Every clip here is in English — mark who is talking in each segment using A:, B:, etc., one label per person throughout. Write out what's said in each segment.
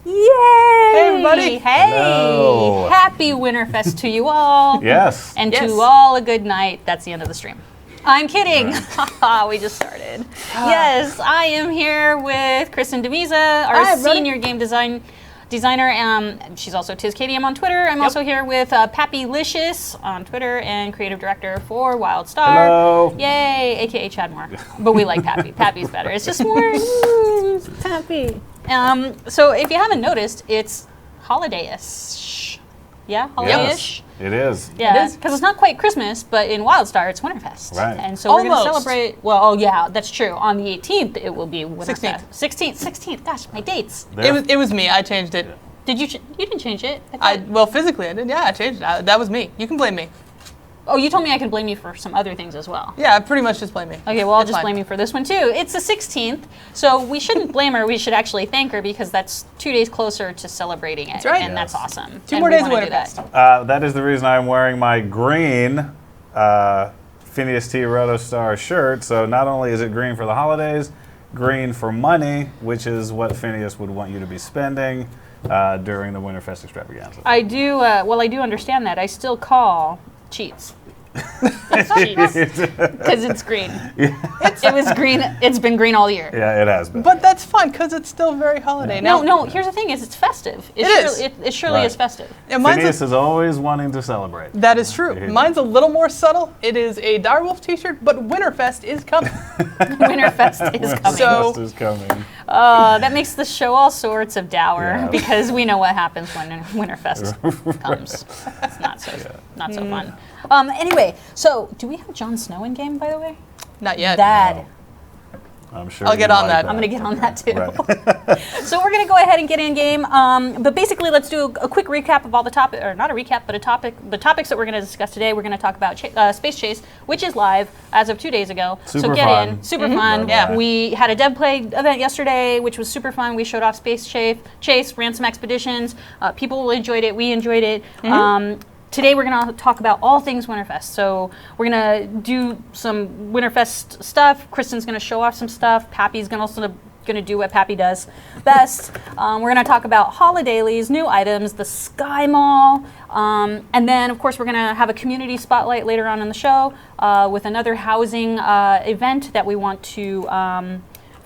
A: Yay!
B: Hey, everybody.
A: Hey!
C: Hello.
A: Happy Winterfest to you all.
C: Yes.
A: And
B: Yes.
A: to all a good night. That's the end of the stream. I'm kidding. We just started. Yes, I am here with Kristen DeMeza, our
B: Hi, everybody.
A: senior game designer. She's also Caydiem on Twitter. I'm also here with Pappy on Twitter and creative director for WildStar.
C: Hello.
A: Yay, aka Chadmore. But we like Pappy. Pappy's better. It's just more Pappy. So if you haven't noticed, it's holiday-ish. Yeah, holiday-ish.
C: It is.
A: Yeah,
B: It is.
A: because it's not quite Christmas, but in WildStar it's Winterfest.
C: Right.
A: And so we're going to
B: Almost.
A: celebrate. Well, oh yeah, that's true. On the 18th it will be Winterfest.
B: 16th.
A: 16th. Gosh, my dates.
B: It was me. I changed it.
A: Did you? You didn't change it.
B: Well, physically I did. Yeah, I changed it. That was me. You can blame me.
A: Oh, you told me I could blame you for some other things as well.
B: Yeah, pretty much just blame me.
A: Okay, well, I'll
B: It's
A: just
B: fine.
A: blame you for this one too. It's the 16th, so we shouldn't blame her. We should actually thank her because that's 2 days closer to celebrating it.
B: That's right.
A: And
C: Yes.
A: that's awesome.
B: Two
A: And
B: more
A: we
B: days of
A: wanna do that.
B: Winterfest.
C: That is the reason I'm wearing my green Phineas T. WildStar shirt. So not only is it green for the holidays, green for money, which is what Phineas would want you to be spending during the Winterfest extravaganza.
A: I do, well, I do understand that. I still call cheats. It's cheats. Because it's green. It was green. It's been green all year.
C: Yeah, it has been.
B: But that's fine because it's still very holiday.
A: No,
B: Now,
A: no, here's the thing is it's festive.
B: It is.
A: It surely
C: Right.
A: is festive.
B: and mine's
C: Phineas is always wanting to celebrate.
B: that is true.
C: Yeah.
B: Mine's a little more subtle. It is a Direwolf t-shirt, but Winterfest is coming.
A: Winterfest is coming.
B: So-
C: Winterfest is coming.
A: That makes the show all sorts of dour
C: Yeah.
A: because we know what happens when Winterfest comes. It's not so fun. Anyway, so do we have Jon Snow in game, by the way?
B: Not yet.
A: That.
C: I'm sure
B: I'll get
C: you
B: on
C: like
B: that.
A: I'm going to get on that too.
C: Right.
A: So we're going to go ahead and get in game. But basically, let's do a quick recap of all the topic, or not a recap, but the topics that we're going to discuss today. We're going to talk about Space Chase, which is live as of 2 days ago. So
C: Super
A: get
C: fun.
A: in, super fun.
B: Yeah.
A: We had a dev play event yesterday, which was super fun. We showed off Space Chase, ran some expeditions. People enjoyed it. We enjoyed it. Today we're going to talk about all things Winterfest. So we're going to do some Winterfest stuff. Kristen's going to show off some stuff. Pappy's going to do what Pappy does best. We're going to talk about holidays, new items, the Sky Mall, and then of course we're going to have a community spotlight later on in the show with another housing event that we want to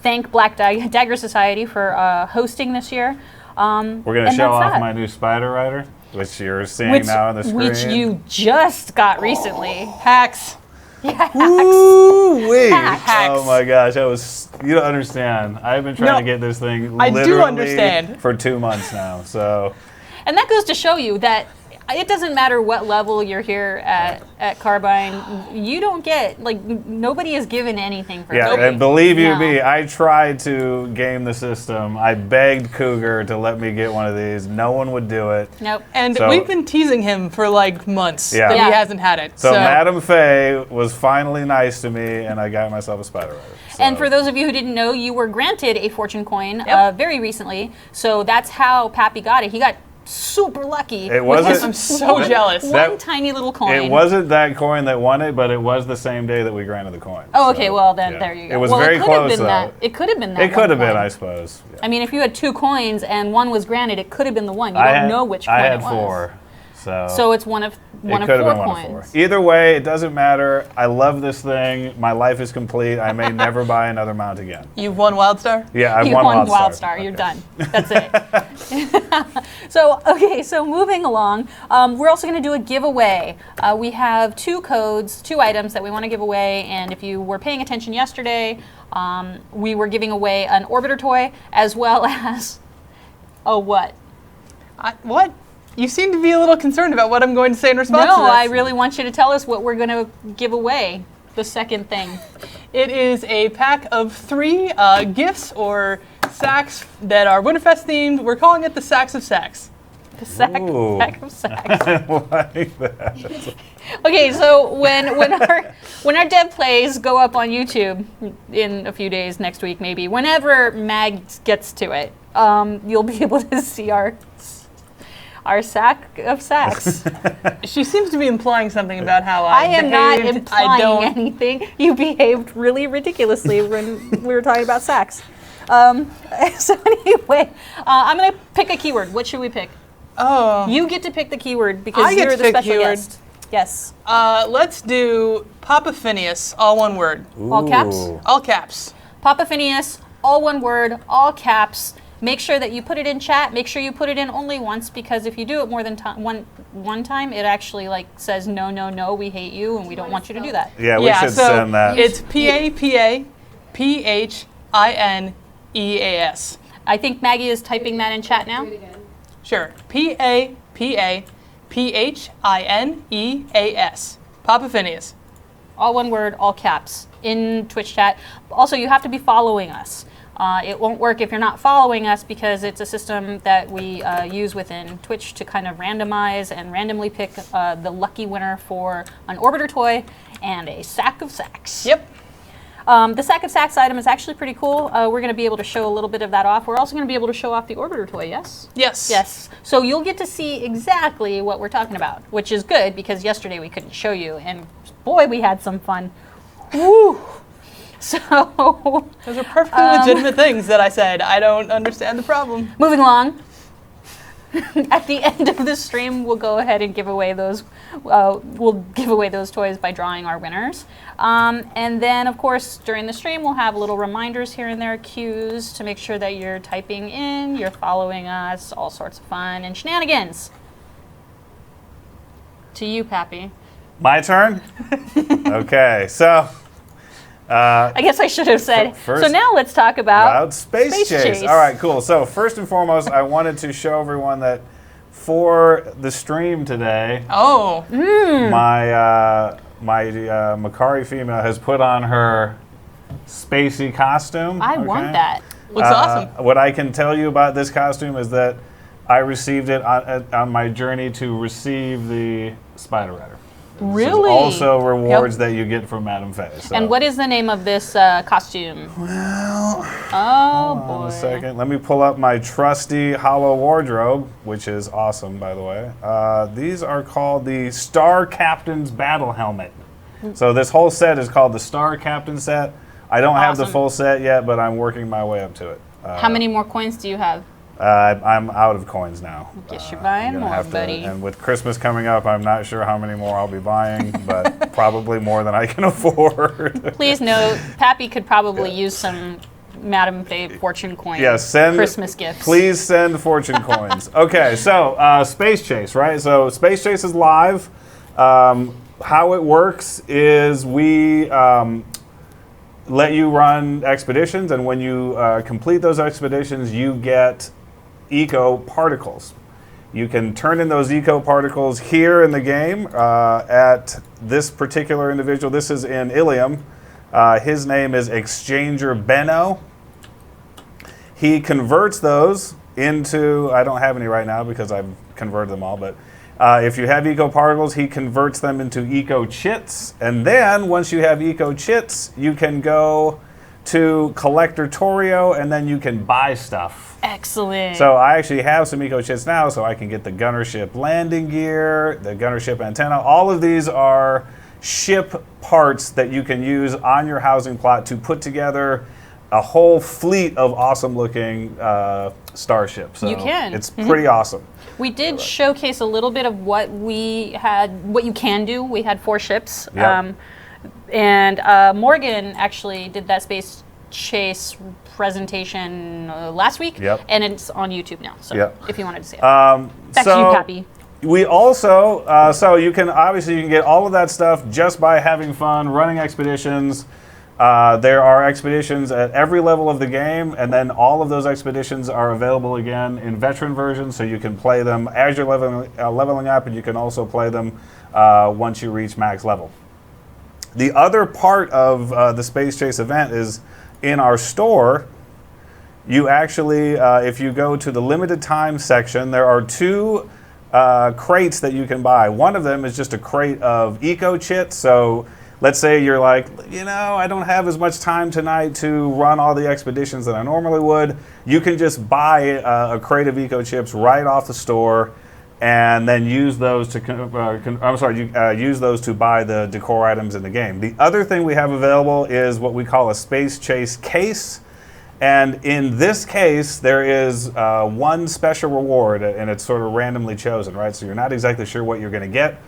A: thank Black Dagger Society for hosting this year.
C: We're going to show off my new Spider Rider, which you're seeing now on the screen.
A: Which you just got recently.
B: Hacks.
C: Ooh-wee.
B: Hacks.
C: Oh my gosh, you don't understand. I've been trying
B: No,
C: to get this thing
B: I do
C: literally
B: understand.
C: for 2 months now. So
A: And that goes to show you that it doesn't matter what level you're here at Carbine. You don't get, nobody is given anything for
C: yeah,
A: free.
C: and believe you
A: No.
C: me, I tried to game the system. I begged Cougar to let me get one of these. No one would do it.
A: Nope.
B: And
C: So-
B: we've been teasing him for months
C: Yeah.
B: that
A: Yeah.
B: he hasn't had it.
C: So Madam Faye was finally nice to me, and I got myself a Spider Rider.
A: And
C: So-
A: for those of you who didn't know, you were granted a fortune coin
B: Yep.
A: very recently. So that's how Pappy got it. He got super lucky.
C: It
A: with
C: wasn't-
A: his
B: I'm so
A: one-
B: jealous.
A: One
C: That-
A: tiny little coin.
C: It wasn't that coin that won it, but it was the same day that we granted the coin.
A: Oh, okay.
C: So,
A: Well, then
C: yeah.
A: there you go.
C: It was
A: well,
C: very
A: it could have
C: close,
A: been
C: though.
A: that. It could have been that.
C: It could have
A: one
C: been,
A: coin.
C: I suppose. Yeah.
A: I mean, if you had 2 coins and one was granted, it could have been the one. You don't know which coin
C: I had
A: it was.
C: 4.
A: So it's one of
C: It
A: 4
C: could have been one of
A: coins.
C: 4. Either way, it doesn't matter. I love this thing. My life is complete. I may never buy another mount again.
B: You've won WildStar?
C: Yeah, I've
A: You
C: won
A: won
C: WildStar.
A: WildStar. You're
C: Okay.
A: done. That's it. So moving along, we're also going to do a giveaway. We have 2 codes, 2 items that we want to give away. And if you were paying attention yesterday, we were giving away an Orbiter toy as well as, what?
B: What? You seem to be a little concerned about what I'm going to say in response to
A: No,
B: this.
A: I really want you to tell us what we're going to give away. The second thing.
B: It is a pack of 3 gifts or sacks that are Winterfest themed. We're calling it the Sacks of Sacks.
A: The sack
C: Ooh.
A: of sacks.
C: I like that.
A: Okay, so when our dev plays go up on YouTube in a few days, next week maybe, whenever Mag gets to it, you'll be able to see our sack of sacks.
B: She seems to be implying something about how
A: I
B: I
A: am not
B: behaved.
A: implying anything. You behaved really ridiculously when we were talking about sacks. So anyway, I'm going to pick a keyword. What should we pick?
B: Oh.
A: You get to pick the keyword because
B: I get
A: you're
B: to
A: the
B: pick
A: special
B: keyword.
A: guest. Yes.
B: Let's do Papa Phineas, all one word.
A: All caps?
C: Ooh.
B: All caps.
A: Papa Phineas, all one word, all caps. Make sure that you put it in chat. Make sure you put it in only once, because if you do it more than one time, it actually like says no, no, no, we hate you, and we don't want you to do that.
C: Yeah, we should
B: so
C: send that.
B: It's PAPAPHINEAS.
A: I think Maggie is typing that in chat now.
B: Sure. PAPAPHINEAS. Papa Phineas.
A: All one word, all caps in Twitch chat. Also, you have to be following us. It won't work if you're not following us, because it's a system that we use within Twitch to kind of randomize and randomly pick the lucky winner for an Orbiter toy and a sack of sacks.
B: Yep.
A: The sack of sacks item is actually pretty cool. We're going to be able to show a little bit of that off. We're also going to be able to show off the Orbiter toy, yes?
B: Yes.
A: Yes. So you'll get to see exactly what we're talking about, which is good, because yesterday we couldn't show you, and boy, we had some fun. Woo! So,
B: Those are perfectly legitimate things that I said. I don't understand the problem.
A: moving along. At the end of the stream, we'll go ahead and give away those. We'll give away those toys by drawing our winners, and then, of course, during the stream, we'll have little reminders here and there, cues to make sure that you're typing in, you're following us, all sorts of fun and shenanigans. To you, Pappy.
C: My turn? Okay, so.
A: I guess I should have said.
C: First,
A: so now let's talk about
C: Space Chase. All right, cool. So first and foremost, I wanted to show everyone that for the stream today,
B: Oh.
C: my Makari female has put on her spacey costume.
A: I want that.
B: Looks awesome.
C: What I can tell you about this costume is that I received it on my journey to receive the Spider Rider.
A: Really?
C: Also rewards that you get from Madame Faye. So.
A: And what is the name of this costume?
C: Well,
A: Oh,
C: hold on
A: boy.
C: a second. Let me pull up my trusty hollow wardrobe, which is awesome, by the way. These are called the Star Captain's Battle Helmet. So this whole set is called the Star Captain set. I don't have the
A: Awesome.
C: full set yet, but I'm working my way up to it.
A: How many more coins do you have?
C: I'm out of coins now.
A: Guess you're
C: I'm
A: buying
C: gonna
A: more,
C: have to-
A: buddy.
C: And with Christmas coming up, I'm not sure how many more I'll be buying, but probably more than I can afford.
A: Please note, Pappy could probably use some Madame Faye fortune coin Christmas gifts.
C: Please send fortune coins. Okay, so Space Chase, right? So Space Chase is live. How it works is we let you run expeditions, and when you complete those expeditions, you get eco particles. You can turn in those eco particles here in the game at this particular individual. This is in Ilium. His name is Exchanger Benno. He converts those into, I don't have any right now because I've converted them all, but if you have eco particles, he converts them into eco chits. And then once you have eco chits, you can go to Collectortorio and then you can buy stuff.
A: Excellent.
C: So I actually have some eco chits now, so I can get the gunner ship landing gear, the gunner ship antenna. All of these are ship parts that you can use on your housing plot to put together a whole fleet of awesome looking starships. So
A: You can.
C: It's pretty awesome.
A: We did showcase a little bit of what we had, what you can do. We had 4 ships.
C: Yep.
A: And Morgan actually did that Space Chase presentation last week.
C: Yep.
A: And it's on YouTube now. So
C: Yep.
A: if you wanted to see it.
C: Back
A: Back to you, Pappy.
C: We also, so you can get all of that stuff just by having fun, running expeditions. There are expeditions at every level of the game, and then all of those expeditions are available again in veteran version, so you can play them as you're leveling up, and you can also play them once you reach max level. The other part of the Space Chase event is in our store. You actually, if you go to the limited time section, there are 2 crates that you can buy. One of them is just a crate of eco chits. So let's say you're like, I don't have as much time tonight to run all the expeditions that I normally would. You can just buy a crate of eco chips right off the store, and then use those to use those to buy the decor items in the game. The other thing we have available is what we call a Space Chase case. And in this case, there is one special reward, and it's sort of randomly chosen, right? So you're not exactly sure what you're going to get.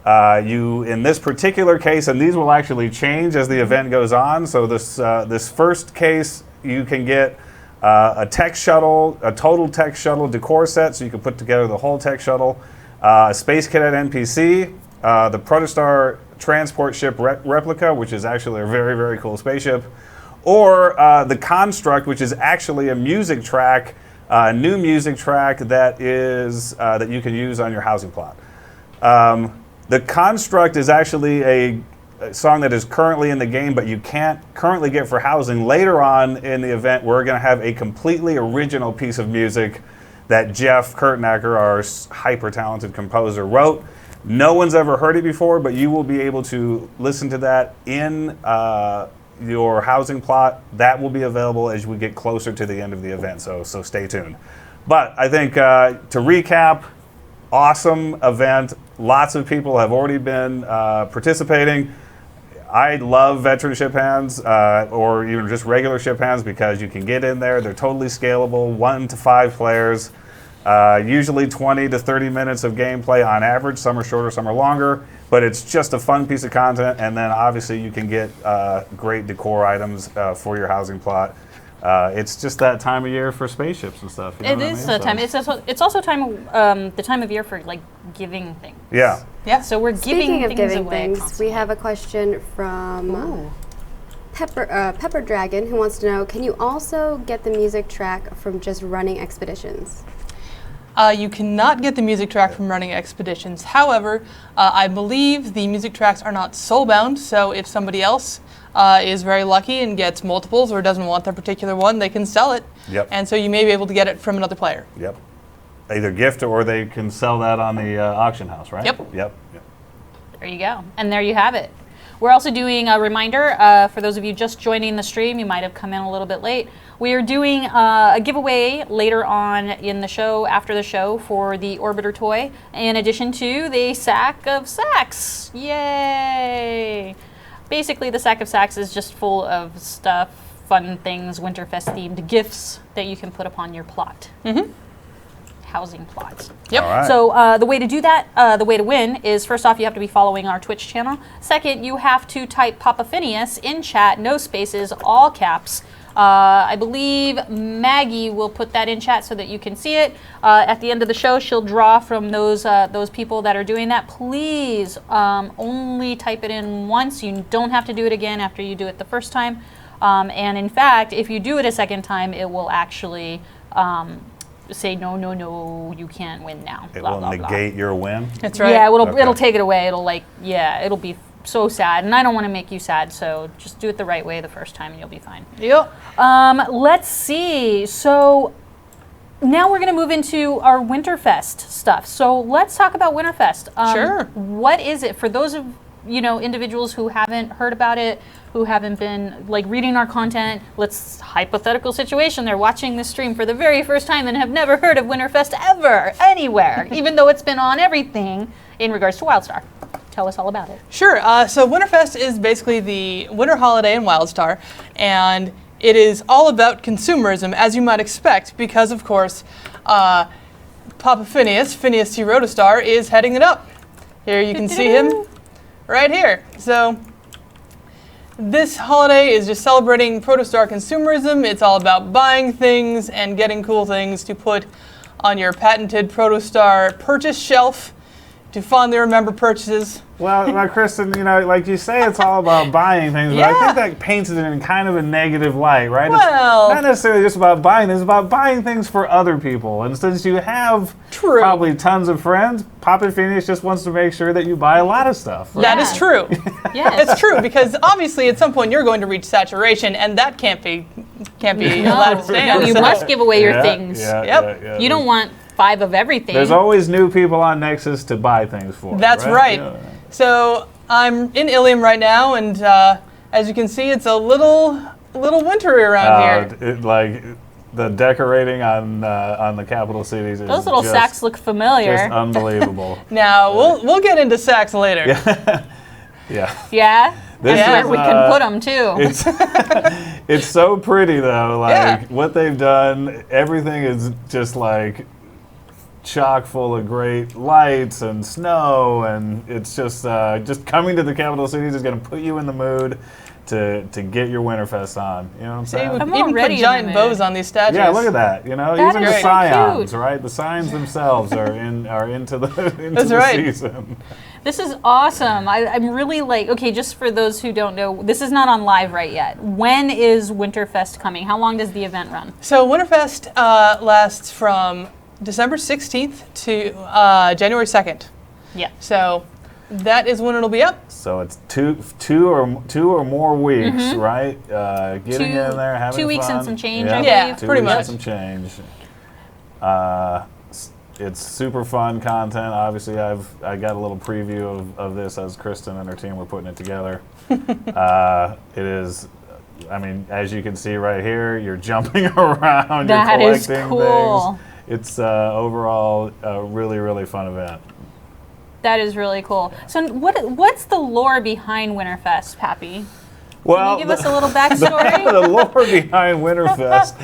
C: In this particular case, and these will actually change as the event goes on. So this first case, you can get a tech shuttle, a total tech shuttle decor set, so you can put together the whole tech shuttle, a Space Cadet NPC, the Protostar transport ship replica, which is actually a very, very cool spaceship, or the Construct, which is actually a music track, new music track that you can use on your housing plot. The Construct is actually a song that is currently in the game, but you can't currently get for housing. Later on in the event, we're going to have a completely original piece of music that Jeff Kurtnacker, our hyper-talented composer, wrote. No one's ever heard it before, but you will be able to listen to that in your housing plot. That will be available as we get closer to the end of the event, so stay tuned. But I think to recap, awesome event. Lots of people have already been participating. I love veteran ship hands or even just regular ship hands because you can get in there. They're totally scalable, 1 to 5 players. Usually 20 to 30 minutes of gameplay on average. Some are shorter, some are longer, but it's just a fun piece of content. And then obviously you can get great decor items for your housing plot. It's just that time of year for spaceships and stuff.
A: It is the time. It's also the time of year for like giving things.
C: Yeah.
A: Yeah. So we're
D: Speaking
A: giving
D: of
A: things
D: giving
A: away.
D: things,
A: Constantly.
D: we have a question from Pepper Dragon, who wants to know: can you also get the music track from just running expeditions?
B: You cannot get the music track from running expeditions. However, I believe the music tracks are not soulbound, so if somebody else is very lucky and gets multiples or doesn't want their particular one, they can sell it.
C: Yep.
B: And so you may be able to get it from another player.
C: Yep. Either gift or they can sell that on the auction house, right?
B: Yep.
C: Yep.
A: There you go. And there you have it. We're also doing a reminder for those of you just joining the stream. You might have come in a little bit late. We are doing a giveaway later on in the show, after the show, for the Orbiter toy, in addition to the sack of sacks. Yay! Basically, the sack of sacks is just full of stuff, fun things, Winterfest themed gifts that you can put upon your plot. Mm-hmm. Housing plots.
B: Yep.
C: All right.
A: So the way to do that, the way to win is, first off, you have to be following our Twitch channel. Second, you have to type Papa Phineas in chat, no spaces, all caps. I believe Maggie will put that in chat so that you can see it. At the end of the show, she'll draw from those people that are doing that. Please only type it in once. You don't have to do it again after you do it the first time. And in fact, if you do it a second time, it will actually say, no, you can't win now.
C: It
A: blah,
C: will
A: blah,
C: negate your win.
B: That's right.
A: Yeah,
C: Okay.
A: it'll take it away. It'll be so sad, and I don't want to make you sad, so just do it the right way the first time and you'll be fine.
B: Yep.
A: Let's see. So now we're going to move into our Winterfest stuff. So let's talk about Winterfest.
B: Sure.
A: What is it for those of individuals who haven't heard about it, who haven't been reading our content? Let's hypothetical situation. They're watching this stream for the very first time and have never heard of Winterfest ever, anywhere, even though it's been on everything in regards to WildStar. Tell us all about it.
B: Sure. So Winterfest is basically the winter holiday in WildStar, and it is all about consumerism, as you might expect, because of course, Papa Phineas T. Rotostar, is heading it up. Here you can see him right here. So this holiday is just celebrating Protostar consumerism. It's all about buying things and getting cool things to put on your patented Protostar purchase shelf to fondly remember purchases.
C: Well, Kristen, like you say, it's all about buying things, but I
B: Yeah.
C: think that paints it in kind of a negative light, right?
B: Well-
C: It's not necessarily just about buying things, it's about buying things for other people. And since you have
B: True.
C: probably tons of friends, Papa Phineas just wants to make sure that you buy a lot of stuff. Right?
B: That
A: Yeah.
B: is true.
A: Yes.
B: It's true, because obviously at some point you're going to reach saturation, and that can't be allowed to stand.
A: No, you
B: so-
A: must give away your
C: Yeah,
A: things.
C: Yeah,
B: Yep.
C: yeah.
A: You don't want 5 of everything.
C: There's always new people on Nexus to buy things for.
B: That's right.
C: Yeah.
B: So I'm in Ilium right now, and as you can see, it's a little wintry around here.
C: Like the decorating on the capital cities is
A: Those little
C: just,
A: sacks look familiar.
C: just unbelievable.
B: Now we'll get into sacks later.
C: Yeah.
A: Yeah?
C: This
A: That's
C: is,
A: where we can put them too.
C: It's it's so pretty though. Like
B: Yeah.
C: what they've done, everything is just like chock full of great lights and snow, and it's just coming to the capital cities is going to put you in the mood to get your Winterfest on. You know what I'm
B: So
C: saying?
B: even,
A: I'm
B: even
A: already
B: put
A: in
B: giant
A: the
B: bows
A: mood.
B: on these statues.
C: Yeah, look at that. You know,
A: That
C: even
A: is
C: the
A: so
C: scions,
A: cute.
C: right? The scions themselves are into the
B: That's right.
C: season.
A: This is awesome. I'm really like, okay, just for those who don't know, this is not on live right yet. When is Winterfest coming? How long does the event run?
B: So Winterfest lasts from December 16th to January 2nd.
A: Yeah.
B: So that is when it'll be up.
C: So it's two or more weeks, right? Getting
A: Two-
C: in there, having
A: 2 weeks and
C: fun.
A: some change, I
B: Yeah,
A: believe.
C: 2
B: pretty
C: weeks and
B: much.
C: some change. It's super fun content. Obviously, I got a little preview of this as Kristen and her team were putting it together. It is, I mean, as you can see right here, you're jumping around,
A: That
C: you're
A: is
C: collecting
A: cool.
C: things. It's overall a really, really fun event.
A: That is really cool. So what's the lore behind Winterfest, Pappy?
C: Well,
A: Can you give us a little backstory?
C: the lore behind Winterfest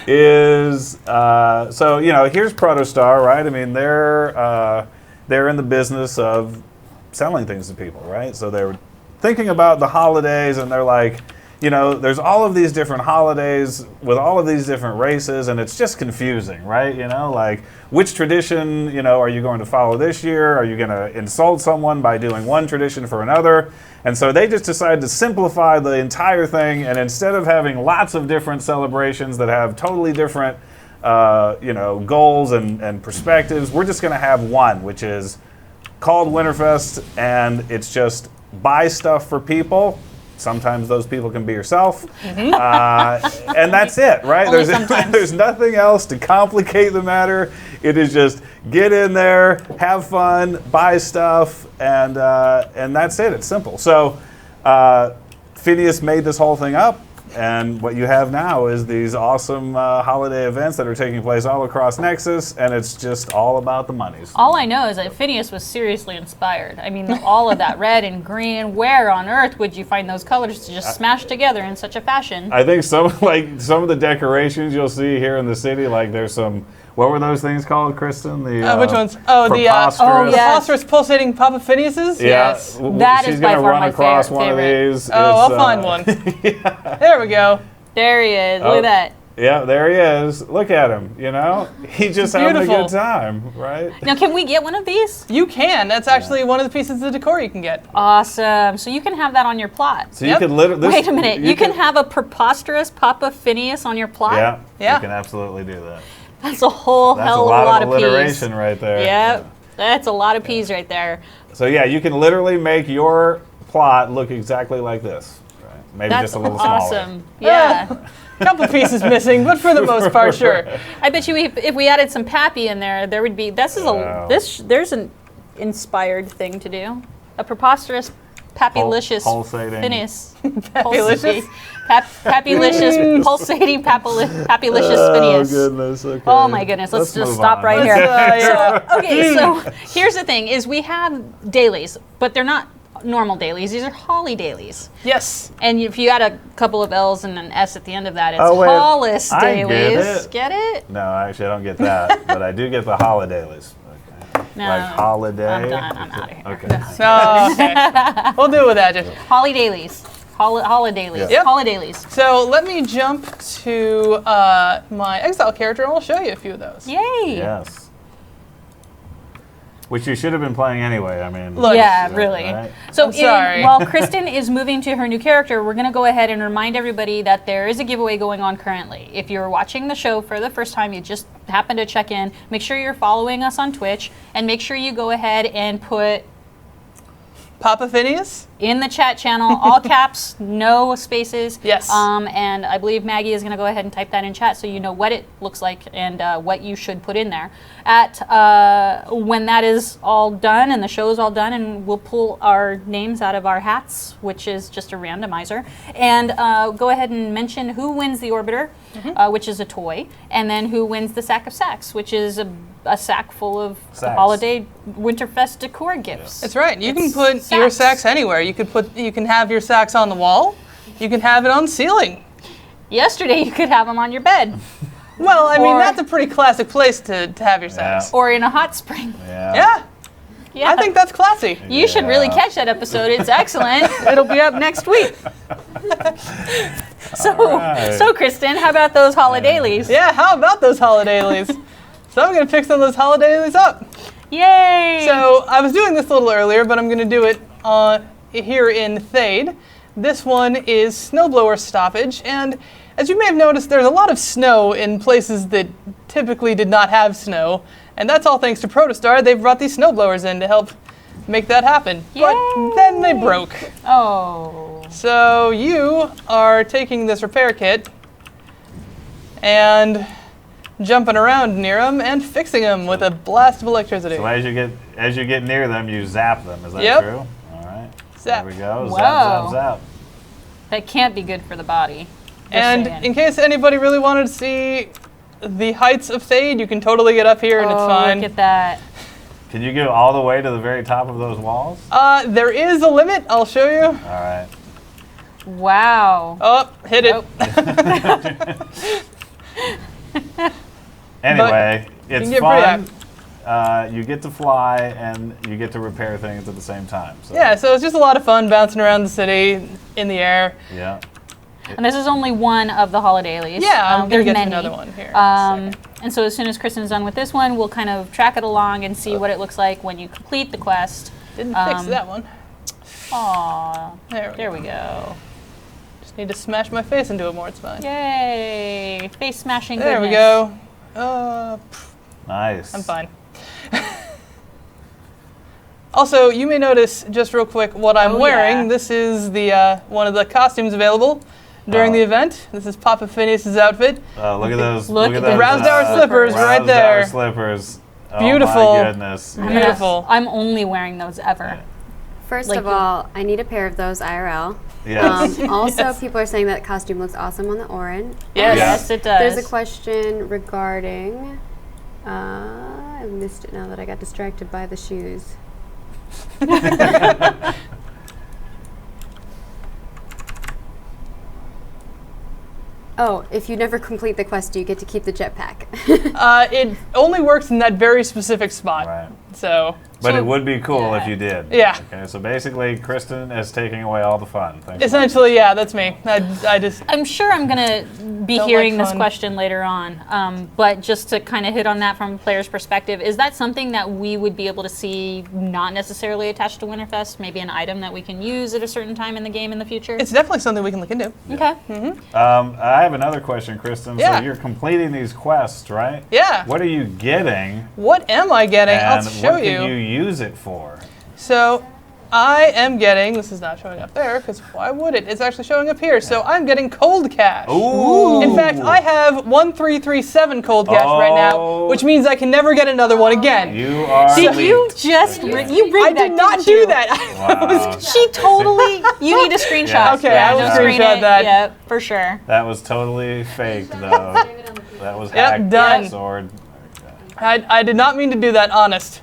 C: is so here's Protostar, right? I mean they're in the business of selling things to people, right? So they're thinking about the holidays, and they're like, there's all of these different holidays with all of these different races, and it's just confusing, right? Like which tradition, are you going to follow this year? Are you going to insult someone by doing one tradition for another? And so they just decided to simplify the entire thing, and instead of having lots of different celebrations that have totally different, goals and perspectives, we're just going to have one, which is called Winterfest, and it's just buy stuff for people. Sometimes those people can be yourself, and that's it, right?
A: Only sometimes.
C: There's nothing else to complicate the matter. It is just get in there, have fun, buy stuff, and that's it. It's simple. So Phineas made this whole thing up, and what you have now is these awesome holiday events that are taking place all across Nexus, and it's just all about the monies.
A: All I know is that Phineas was seriously inspired. I mean, all of that red and green, where on earth would you find those colors to just smash together in such a fashion?
C: I think some of the decorations you'll see here in the city, like there's some. What were those things called, Kristen?
B: Which ones? Oh, the
C: preposterous-
A: yeah.
B: phosphorus pulsating Papa Phineas's?
C: Yeah,
B: Yes.
A: That
C: she's
A: is by
C: gonna
A: far
C: run
A: my
C: across one
A: favorite.
C: of these.
B: Oh, I'll
C: It's,
B: find one. There we go.
A: There he is.
C: Oh.
A: Look at that.
C: Yeah, there he is. Look at him. He's just having a
B: Beautiful.
C: good time, right?
A: Now, can we get one of these?
B: You can. That's actually one of the pieces of decor you can get.
A: Awesome. So you can have that on your plot.
C: So
B: Yep.
C: you could literally.
A: Wait a minute. You can have a preposterous Papa Phineas on your plot?
C: Yeah,
B: Yeah.
C: you can absolutely do that.
A: That's a whole
C: That's
A: hell
C: a
A: of
C: lot
A: a lot
C: of
A: of peas.
C: alliteration right there.
A: Yep. That's a lot of peas right there.
C: So yeah, you can literally make your plot look exactly like this. Right? Maybe
A: That's
C: just a little smaller.
A: awesome. Yeah.
B: Couple pieces missing, but for the most part, sure.
A: I bet you if we added some Pappy in there, there would be.
C: Wow.
A: There's an inspired thing to do. A preposterous Pappylicious
C: Pulsating.
A: Phineas.
B: Pappylicious?
A: Pappylicious, pulsating Pappylicious
C: Oh
A: Phineas.
C: goodness. Okay.
A: Oh my goodness, let's just
C: move
A: stop
C: on.
A: right here.
B: yeah.
A: So, okay, so here's the thing is we have dailies, but they're not normal dailies. These are holly dailies.
B: Yes.
A: And if you add a couple of L's and an S at the end of that, it's
C: Oh, wait.
A: Hollis
C: I get
A: dailies.
C: it.
A: Get it?
C: No, actually, I don't get that, but I do get the holidays. Okay.
A: No,
C: Like holiday.
A: I'm done. I'm out of here.
C: Okay.
B: So, okay. We'll deal with that. Just.
A: Holly dailies. Holidays.
C: Yeah.
B: Yep.
A: Holidays.
B: So let me jump to my exile character, and I'll show you a few of those.
A: Yay.
C: Yes. Which you should have been playing anyway. I mean.
B: Look.
A: Yeah,
C: Right,
A: really.
C: right?
A: So
B: I'm sorry.
A: while Kristen is moving to her new character, we're going to go ahead and remind everybody that there is a giveaway going on currently. If you're watching the show for the first time, you just happen to check in, make sure you're following us on Twitch, and make sure you go ahead and put
B: Papa Phineas?
A: in the chat channel, all caps, no spaces.
B: Yes.
A: And I believe Maggie is going to go ahead and type that in chat so you know what it looks like and what you should put in there. When that is all done and the show is all done, and we'll pull our names out of our hats, which is just a randomizer, and go ahead and mention who wins the Orbiter, which is a toy, and then who wins the Sack of Sacks, which is a sack full of the
C: Sacks.
A: holiday Winterfest decor gifts.
B: That's right. You can
A: It's
B: put your
A: sacks.
B: sacks anywhere. You You can have your sacks on the wall. You can have it on the ceiling.
A: Yesterday, you could have them on your bed.
B: Well, I mean,
A: Or-
B: that's a pretty classic place to have your sacks.
A: Or in a hot spring.
B: Yeah.
A: Yeah.
B: I think that's classy.
A: You should really catch that episode. It's excellent. It'll be up next week. So Kristen, how about those holidays?
B: Yeah, how about those holidays? So I'm going to pick some of those holidays up.
A: Yay!
B: So I was doing this a little earlier, but I'm going to do it here in Thade. This one is snowblower stoppage, and as you may have noticed, there's a lot of snow in places that typically did not have snow, and that's all thanks to Protostar. They've brought these snowblowers in to help make that happen.
A: Yay!
B: But then they broke.
A: Oh.
B: So you are taking this repair kit and jumping around near them and fixing them with a blast of electricity.
C: So as you get near them, you zap them. Is that
B: Yep.
C: true? All right.
B: Zap.
C: There we go.
A: Whoa.
C: Zap, zap, zap.
A: That can't be good for the body. Just
B: And
A: saying.
B: in case anybody really wanted to see the heights of Thade, you can totally get up here and it's fine.
A: Look at that.
C: Can you go all the way to the very top of those walls?
B: There is a limit. I'll show you.
C: All right.
A: Wow.
B: Oh, hit it.
A: Oh.
C: Anyway,
B: can
C: it's
B: get pretty
C: fun. You get to fly and you get to repair things at the same time. So,
B: Yeah, so it's just a lot of fun bouncing around the city in the air.
C: Yeah.
A: And this is only one of the holidays.
B: Yeah, I'm
A: there's
B: going to get to
A: many.
B: another one here. in a second.
A: And so as soon as Kristen's done with this one, we'll kind of track it along and see what it looks like when you complete the quest.
B: Didn't fix that one.
A: Aw.
B: There
A: we go.
B: Just need to smash my face into it more. It's fine.
A: Yay! Face smashing
B: There we
A: goodness.
B: go.
C: Nice.
B: I'm fine. Also, you may notice, just real quick, what I'm wearing.
A: yeah.
B: This is the one of the costumes available during the event. This is Papa Phineas's outfit.
C: Look at those.
A: Look at
C: those.
A: the
B: Rousdower slippers right there.
C: Rousdower slippers.
B: Beautiful.
C: Oh my goodness.
A: I'm
C: Yeah.
A: gonna-
B: Beautiful.
A: I'm only wearing those ever.
D: First
A: Like
D: of
A: the-
D: all, I need a pair of those IRL.
C: Yes.
D: Also,
B: Yes.
D: people are saying that costume looks awesome on the Orin.
B: Yes.
A: Yes, it does.
D: There's a question regarding. I missed it now that I got distracted by the shoes. Oh, if you never complete the quest, do you get to keep the jetpack?
B: It only works in that very specific spot.
C: Right.
B: So,
C: But it would be cool if you did.
B: Yeah.
C: Okay, so basically, Kristen is taking away all the fun. Thanks.
B: essentially, yeah, that's me. I just
A: I'm sure I'm gonna be
B: Don't
A: hearing
B: like
A: this
B: fun.
A: question later on, but just to kind of hit on that from a player's perspective, is that something that we would be able to see not necessarily attached to Winterfest? Maybe an item that we can use at a certain time in the game in the future?
B: it's definitely something we can look into.
A: Okay.
C: I have another question, Kristen.
B: Yeah.
C: So you're completing these quests, right?
B: Yeah.
C: What are you getting?
B: What am I getting? I'll
C: And
B: show
C: what
B: you.
C: can you use it for?
B: So I am getting, this is not showing up there, because why would it? It's actually showing up here. So I'm getting cold cash.
C: Ooh.
B: In fact, I have 1337 cold cash right now,
C: Oh.
B: which means I can never get another one again.
C: You are.
A: Did you
C: elite.
A: just you rigged
B: I
A: that,
B: did not
A: didn't
B: do
A: you?
B: that.
C: Wow.
A: She totally. You need a screenshot.
C: Yeah,
B: Okay, I will
A: just
C: screenshot
A: screen it.
B: that.
A: Yeah, for sure.
C: That was totally faked, though. That was
B: Yep,
C: hacked
B: done.
C: sword.
B: I did not mean to do that, honest.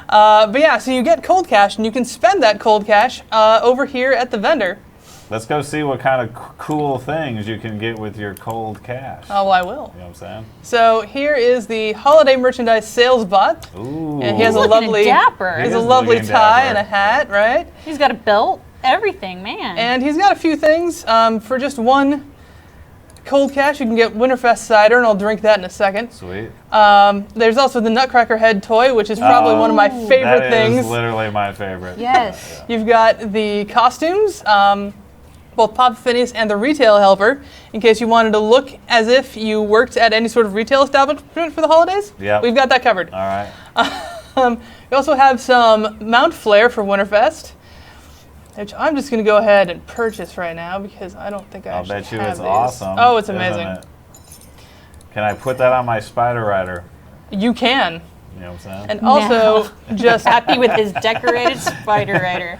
B: But yeah, so you get cold cash, and you can spend that cold cash over here at the vendor.
C: Let's go see what kind of cool things you can get with your cold cash.
B: Oh, I will.
C: You know what I'm saying?
B: So here is the holiday merchandise sales bot.
C: Ooh.
B: And he has a
A: Looking
B: lovely,
A: dapper.
B: he has
C: He
B: a
C: is
B: lovely
C: looking
B: tie
C: dapper.
B: and a hat, right?
A: He's got a belt, everything, man.
B: And he's got a few things. For just one cold cash, you can get Winterfest cider, and I'll drink that in a second.
C: Sweet.
B: There's also the Nutcracker head toy, which is probably one of my favorite
C: That
B: things.
C: is literally my favorite.
A: Yes.
B: You've got the costumes, both Papa Phineas and the retail helper, in case you wanted to look as if you worked at any sort of retail establishment for the holidays.
C: Yep.
B: We've got that covered.
C: All right.
B: We also have some Mount Flare for Winterfest, which I'm just going to go ahead and purchase right now because I don't think I
C: I'll
B: actually
C: bet you
B: have
C: it's
B: these.
C: awesome.
B: Oh, it's
C: isn't
B: amazing.
C: it? Can I put that on my Spider Rider?
B: You can.
C: You know what I'm saying?
B: And also just
A: Happy with his decorated spider rider.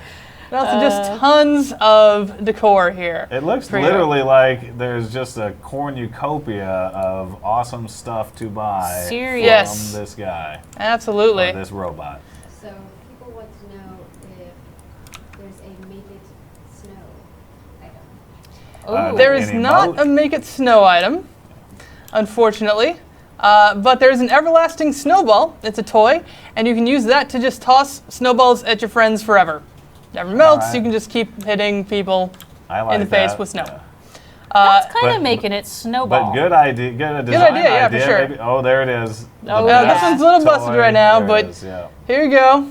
B: just tons of decor here.
C: It looks
B: for you.
C: literally like there's just a cornucopia of awesome stuff to buy
A: Serious.
B: Yes.
C: from this guy
B: Absolutely.
C: or this robot.
D: So people want to know if there's a make it
B: There is
C: Any
B: not
C: moat?
B: a Make It Snow item, unfortunately. But there's an everlasting snowball. It's a toy, and you can use that to just toss snowballs at your friends forever. Never melts.
C: Alright.
B: You can just keep hitting people
C: I like
B: in the face
C: that.
B: with snow.
C: Yeah.
A: That's kind
C: but-
A: of making it snowball.
C: But good idea. Good design
B: idea, yeah, for sure.
C: Maybe. Oh, there it is. The
A: Oh,
B: Yeah,
C: best
B: this one's a little busted
C: toy.
B: right now,
C: There
B: but
C: it is, yeah.
B: here you go.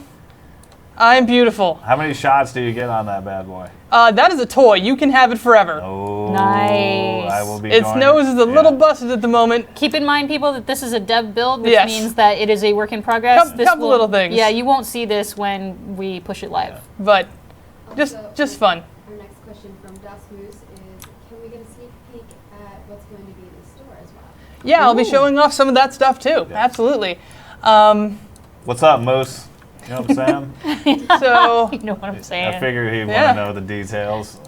B: I'm beautiful.
C: How many shots do you get on that bad boy?
B: That is a toy. You can have it forever.
C: Oh,
A: Nice.
C: I will be
B: Its
C: going-
B: nose is a little
C: yeah.
B: busted at the moment.
A: Keep in mind, people, that this is a dev build, which
B: Yes.
A: means that it is a work in progress.
B: Couple little things.
A: Yeah, you won't see this when we push it live.
B: But
E: Also,
B: just fun.
E: Our next question from Das Moose is, can we get a sneak peek at what's going to be in the store as well?
B: Yeah, I'll be
A: Ooh.
B: showing off some of that stuff too.
C: Yeah.
B: Absolutely.
C: What's up, Moose? You know what I'm saying?
B: So
A: You know what I'm
C: I
A: saying?
C: figured he'd
B: Yeah.
C: want to know the details.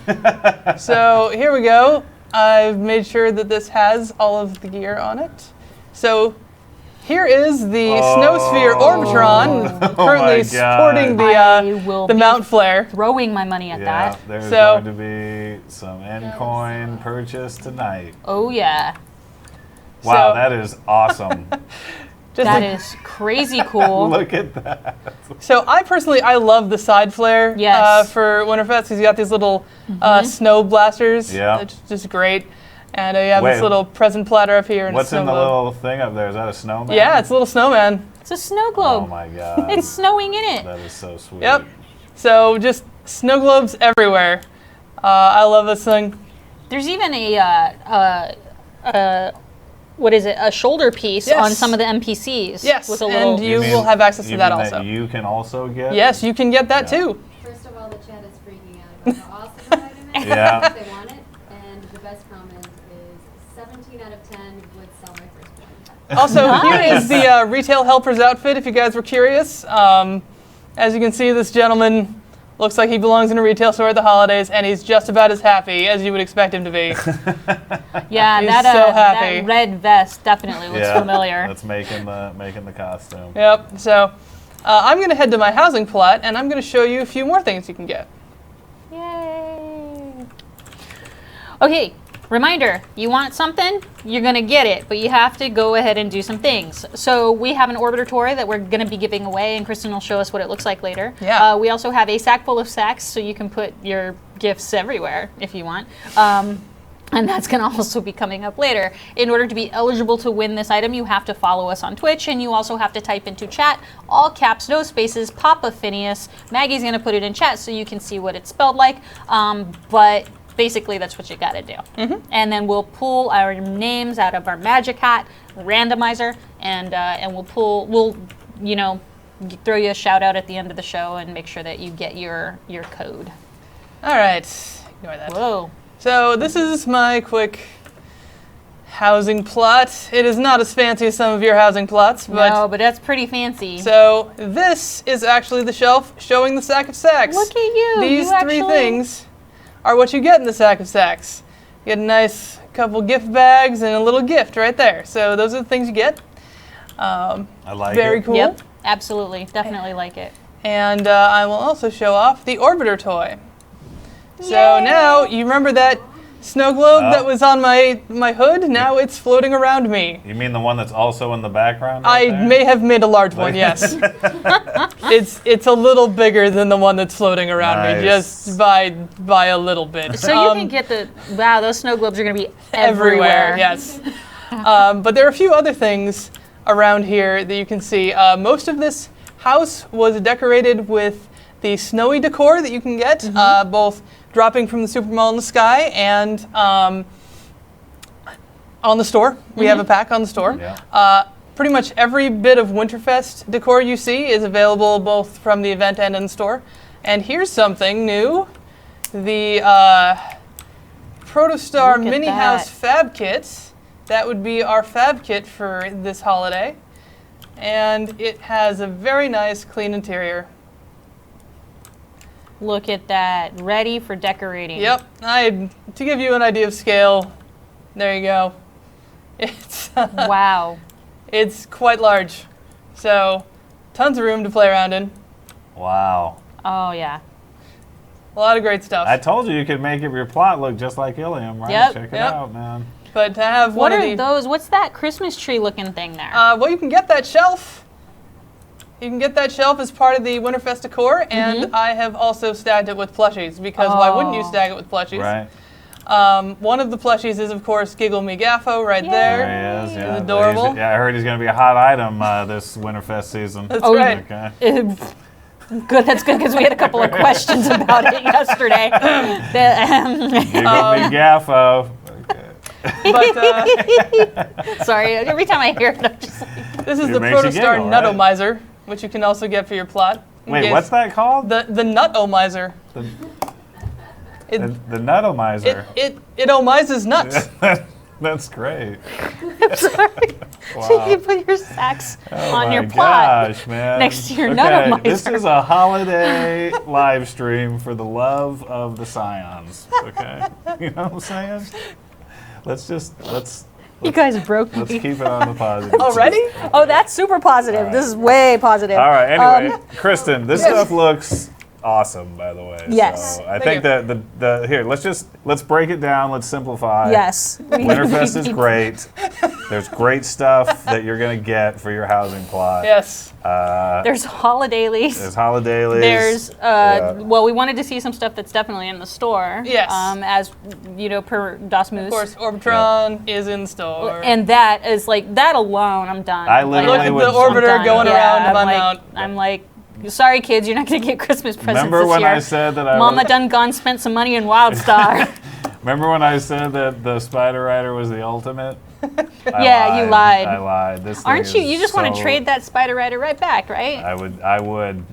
C: Okay.
B: So here we go. I've made sure that this has all of the gear on it. So here is the Snowsphere Orbitron,
C: Oh
B: currently
C: my
B: sporting
A: I will
B: the
A: be
B: Mount Flare.
A: throwing my money at
C: Yeah,
A: that.
C: there's
B: So-
C: going to be some N-coin purchase tonight.
A: Oh yeah,
C: Wow,
B: So-
C: that is awesome.
B: Just
A: that
B: a-
A: is crazy cool.
C: Look at that.
B: So I personally, I love the side flare
A: Yes.
B: for Winterfest. He's got these little snow blasters.
C: Yeah.
B: It's just great. And you have
C: Wait.
B: this little present platter up here and
C: What's
B: a snow
C: in the
B: globe.
C: little thing up there? Is that a snowman?
B: Yeah, it's a little snowman.
A: It's a snow
C: Oh
A: globe.
C: my god.
A: It's snowing in it.
C: That is so sweet.
B: Yep. So just snow globes everywhere. I love this thing.
A: There's even what is it? A shoulder piece
B: Yes.
A: on some of the NPCs.
B: Yes,
A: with a
B: and
A: little.
B: you
C: mean-
B: will have access to
C: you
B: that
C: mean
B: also.
C: You can also get.
B: Yes, you can get that
C: Yeah.
B: too.
E: First of all, the chat is freaking out about how awesome the item is.
C: Yeah.
E: They want it. And the best comment is 17 out of 10 would sell my firstborn.
B: Also, here
A: Nice.
B: is the retail helper's outfit, if you guys were curious. As you can see, this gentleman looks like he belongs in a retail store at the holidays, and he's just about as happy as you would expect him to be.
A: Yeah,
B: He's
A: that,
B: so happy.
A: that red vest definitely looks
C: Yeah,
A: familiar.
C: That's making the costume.
B: Yep, so I'm going to head to my housing plot, and I'm going to show you a few more things you can get.
A: Yay! Okay, reminder, you want something, you're gonna get it, but you have to go ahead and do some things. So we have an orbiter toy that we're gonna be giving away, and Kristen will show us what it looks like later.
B: Yeah.
A: We also have a sack full of sacks, so you can put your gifts everywhere if you want. And that's going to also be coming up later. In order to be eligible to win this item, you have to follow us on Twitch, and you also have to type into chat, all caps, no spaces, Papa Phineas. Maggie's going to put it in chat so you can see what it's spelled like. But basically, that's what you got to do. And then we'll pull our names out of our Magic Hat randomizer, and we'll throw you a shout out at the end of the show and make sure that you get your code.
B: All right, ignore that.
A: Whoa.
B: So this is my quick housing plot. It is not as fancy as some of your housing plots, but
A: No, but that's pretty fancy.
B: so this is actually the shelf showing the sack of sacks.
A: Look at you.
B: These
A: You
B: three
A: actually-
B: things are what you get in the sack of sacks. You get a nice couple gift bags and a little gift right there. So those are the things you get.
C: I like
B: Very
C: it.
B: cool.
A: Yep, absolutely. Definitely like it.
B: And I will also show off the orbiter toy. So
A: Yay!
B: now, you remember that snow globe
C: Oh.
B: that was on my hood? Now it's floating around me.
C: You mean the one that's also in the background?
B: I
C: right there?
B: may have made a large one, yes. It's a little bigger than the one that's floating around me,
C: Nice.
B: just by a little bit.
A: So you can get wow, those snow globes are going to be everywhere.
B: yes. But there are a few other things around here that you can see. Most of this house was decorated with the snowy decor that you can get, both dropping from the Supermall in the sky and on the store. We have a pack on the store.
C: Yeah.
B: Pretty much every bit of Winterfest decor you see is available both from the event and in the store. And here's something new. The Protostar
A: Look at
B: Mini
A: that.
B: House Fab Kit. That would be our Fab Kit for this holiday. And it has a very nice, clean interior.
A: Look at that. Ready for decorating.
B: Yep. To give you an idea of scale, there you go. It's
A: Wow.
B: it's quite large. So, tons of room to play around in.
C: Wow.
A: Oh, yeah.
B: A lot of great stuff.
C: I told you could make your plot look just like Ilium, right?
A: Yep.
C: Check it out, man.
B: But to have
A: What
B: one
A: are
B: of the,
A: those? What's that Christmas tree looking thing there?
B: well, you can get that shelf. You can get that shelf as part of the Winterfest decor, and I have also stacked it with plushies, because why wouldn't you stack it with plushies?
C: Right.
B: One of the plushies is, of course, Giggle Me Gaffo right there.
C: There he is, yeah.
B: He's adorable.
C: Yeah, I heard he's going to be a hot item this Winterfest season.
B: That's right.
C: Okay.
A: Good, that's good because we had a couple of questions about it yesterday.
C: Giggle me Gaffo.
B: But
A: Sorry, every time I hear it, I'm just like,
B: this is
C: It
B: the
C: makes you
B: Protostar
C: giggle, right?
B: Nutomizer, which you can also get for your plot. In
C: Wait,
B: case-
C: what's that called?
B: The Nutomizer.
C: The Nutomizer.
B: It omizes nuts.
C: That's great.
A: I'm sorry.
C: Wow.
A: You put your sacks
C: Oh
A: on
C: my
A: your plot.
C: gosh, man.
A: next to your
C: Okay,
A: Nutomizer.
C: this is a holiday live stream for the love of the Scions. Okay, you know what I'm saying? Let's
A: You guys broke
C: keep
A: me.
C: it on the positive.
B: Already?
A: Oh, that's super positive. This is way positive.
C: All right. Anyway, Kristen, this stuff looks awesome, by the way.
A: Yes.
C: So I
B: Thank
C: think that the here let's break it down. Let's simplify.
A: Yes.
C: Winterfest is great. There's great stuff that you're gonna get for your housing plot.
B: Yes.
A: There's holiday lease.
C: There's holiday lease.
A: There's
C: Yeah.
A: well, we wanted to see some stuff that's definitely in the store.
B: Yes.
A: As you know, per Das Moose.
B: Of course, Orbitron is in store.
A: And that is like that alone. I'm done.
C: I
B: Look
C: literally
B: at
C: would.
B: the orbiter
A: done.
B: going
A: Yeah,
B: around
A: I'm
B: and
A: like,
B: out.
A: I'm like, sorry kids, you're not gonna get Christmas presents
C: Remember
A: this
C: when
A: year.
C: I said that I
A: Mama
C: was,
A: done gone spent some money in WildStar.
C: Remember when I said that the Spider Rider was the ultimate?
A: Yeah, you lied.
C: I lied. This thing
A: Aren't you?
C: is
A: You just want to
C: so-
A: trade that Spider Rider right back, right?
C: I would.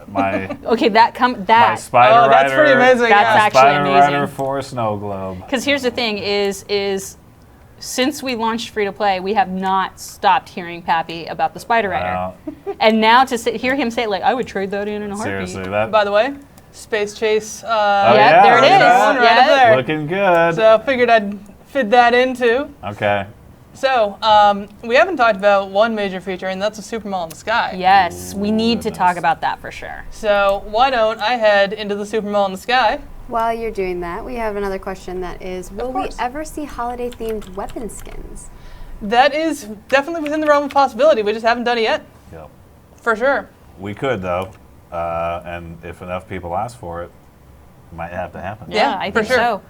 C: My
A: Okay,
C: my
A: that.
C: Spider
B: Oh,
C: Rider.
B: that's pretty amazing.
A: That's
B: yeah.
A: actually
C: Spider
A: amazing.
C: Rider for a snow globe.
A: Because here's the thing: is since we launched free to play, we have not stopped hearing Pappy about the Spider Rider,
C: Wow.
A: and now to hear him say like, I would trade that in a heartbeat.
C: Seriously, that.
B: By the way, Space Chase.
C: Oh,
A: Yeah,
C: yeah,
A: there it
C: look at
A: is.
C: that.
B: One right up
A: Yeah.
B: there.
C: Looking good.
B: So I figured I'd fit that in too.
C: Okay.
B: So we haven't talked about one major feature, and that's a super mall in the sky.
A: Yes, we need to
C: goodness.
A: talk about that for sure.
B: So why don't I head into the super mall in the sky?
D: While you're doing that, we have another question that is, will we
B: course.
D: ever see holiday-themed weapon skins?
B: That is definitely within the realm of possibility. We just haven't done it yet,
C: Yep.
B: for sure.
C: We could though, and if enough people ask for it, it might have to happen.
B: Yeah,
A: I
B: for
A: think
B: sure.
A: so.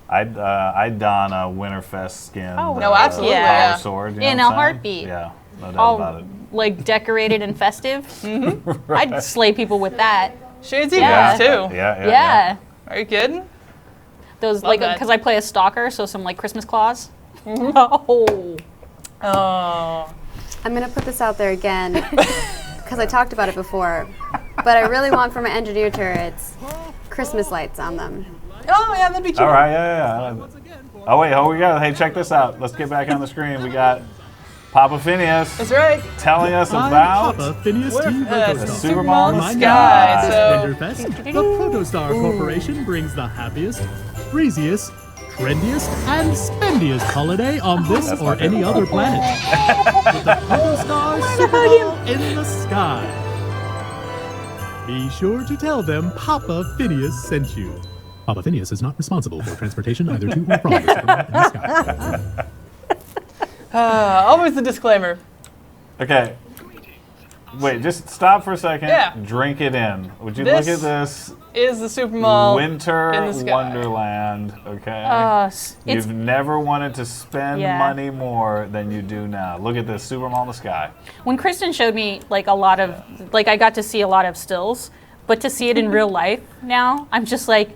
C: I'd don a Winterfest skin.
A: Oh,
B: no, absolutely,
C: Power
B: yeah.
C: sword. You know
A: In
C: what
A: a
C: I'm saying?
A: heartbeat.
C: Yeah, no doubt
A: All
C: about it.
A: like decorated and festive. I'd slay people with that.
B: Shades
A: Yeah.
B: Eagles too.
A: Yeah.
B: Are you kidding?
A: Those
B: Love
A: like
B: that.
A: because I play a stalker, so some like Christmas claws. Oh.
B: Oh.
D: I'm going to put this out there again because I talked about it before, but I really want for my engineer turrets Christmas lights on them.
B: Oh yeah, that'd be cute.
C: All right, yeah. Oh wait, we got. Hey, check this out. Let's get back on the screen. We got Papa Phineas
B: That's right.
C: telling us
F: I'm
C: about
F: Papa Phineas T.
B: Winterfest.
F: Rotostar.
C: Super Mall in the
F: Remind
C: Sky.
F: you,
B: So-
F: Winterfest, the Protostar Corporation brings the happiest, breeziest, trendiest, and spendiest holiday on this
C: That's
F: or
C: my
F: any
C: favorite
F: other planet. With the Protostar Super Mall in the sky. Be sure to tell them Papa Phineas sent you. Papa Phineas is not responsible for transportation either to or from the Super Mall in the sky.
B: Always the disclaimer.
C: Okay. Wait, just stop for a second.
B: Yeah.
C: Drink it in. Would you
B: This
C: look at this?
B: Is the super mall
C: Winter
B: in the sky.
C: Wonderland, okay?
A: It's
C: You've never wanted to spend
A: Yeah.
C: money more than you do now. Look at this, Super Mall in the Sky.
A: when Kristen showed me like a lot of like I got to see a lot of stills, but to see it in real life now, I'm just like,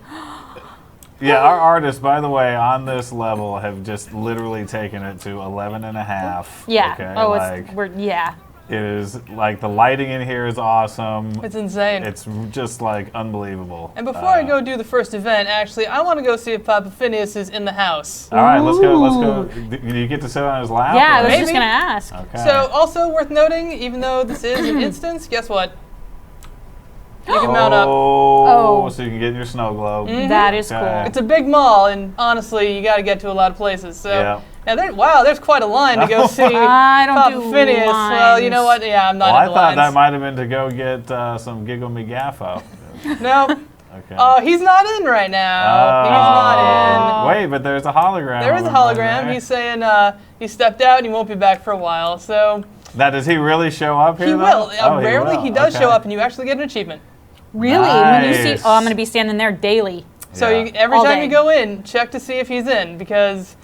C: Yeah, our artists, by the way, on this level have just literally taken it to 11 and a half.
A: yeah.
C: Okay?
A: Oh,
C: like,
A: yeah.
C: it is, like, the lighting in here is awesome.
B: It's insane.
C: It's just, like, unbelievable.
B: And before I go do the first event, actually, I want to go see if Papa Phineas is in the house.
C: All right, let's go. Do you get to sit on his lap?
A: Yeah, I
C: or-
A: was just
B: Maybe.
A: gonna ask.
C: Okay.
B: So, also worth noting, even though this is an instance, guess what? You can mount up.
C: Oh,
A: Oh.
C: so you can get in your snow globe.
A: That is
C: Okay.
A: cool.
B: It's a big mall, and honestly, you got to get to a lot of places. So,
C: Yeah.
B: now there's quite a line to go see
A: I don't
B: Papa
A: do
B: Phineas. Well, you know
A: lines.
B: what? Yeah, I'm not
C: Well, I
B: into
C: thought that
B: lines.
C: might have been to go get some Giggle Me Gaffo.
B: No,
C: Okay.
B: He's not in right now. He's not in.
C: Wait, but there's a hologram.
B: There is a
C: of him right
B: hologram.
C: there.
B: He's saying he stepped out and he won't be back for a while. So
C: Now, does he really show up here?
B: he
C: though?
B: will.
C: Oh,
B: Rarely
C: will.
B: he does
C: Okay.
B: show up, and you actually get an achievement.
A: Really? When you see,
C: Nice.
A: I'm going to be standing there daily.
B: So
C: Yeah.
B: every
A: All
B: time
A: day.
B: you go in, check to see if he's in, because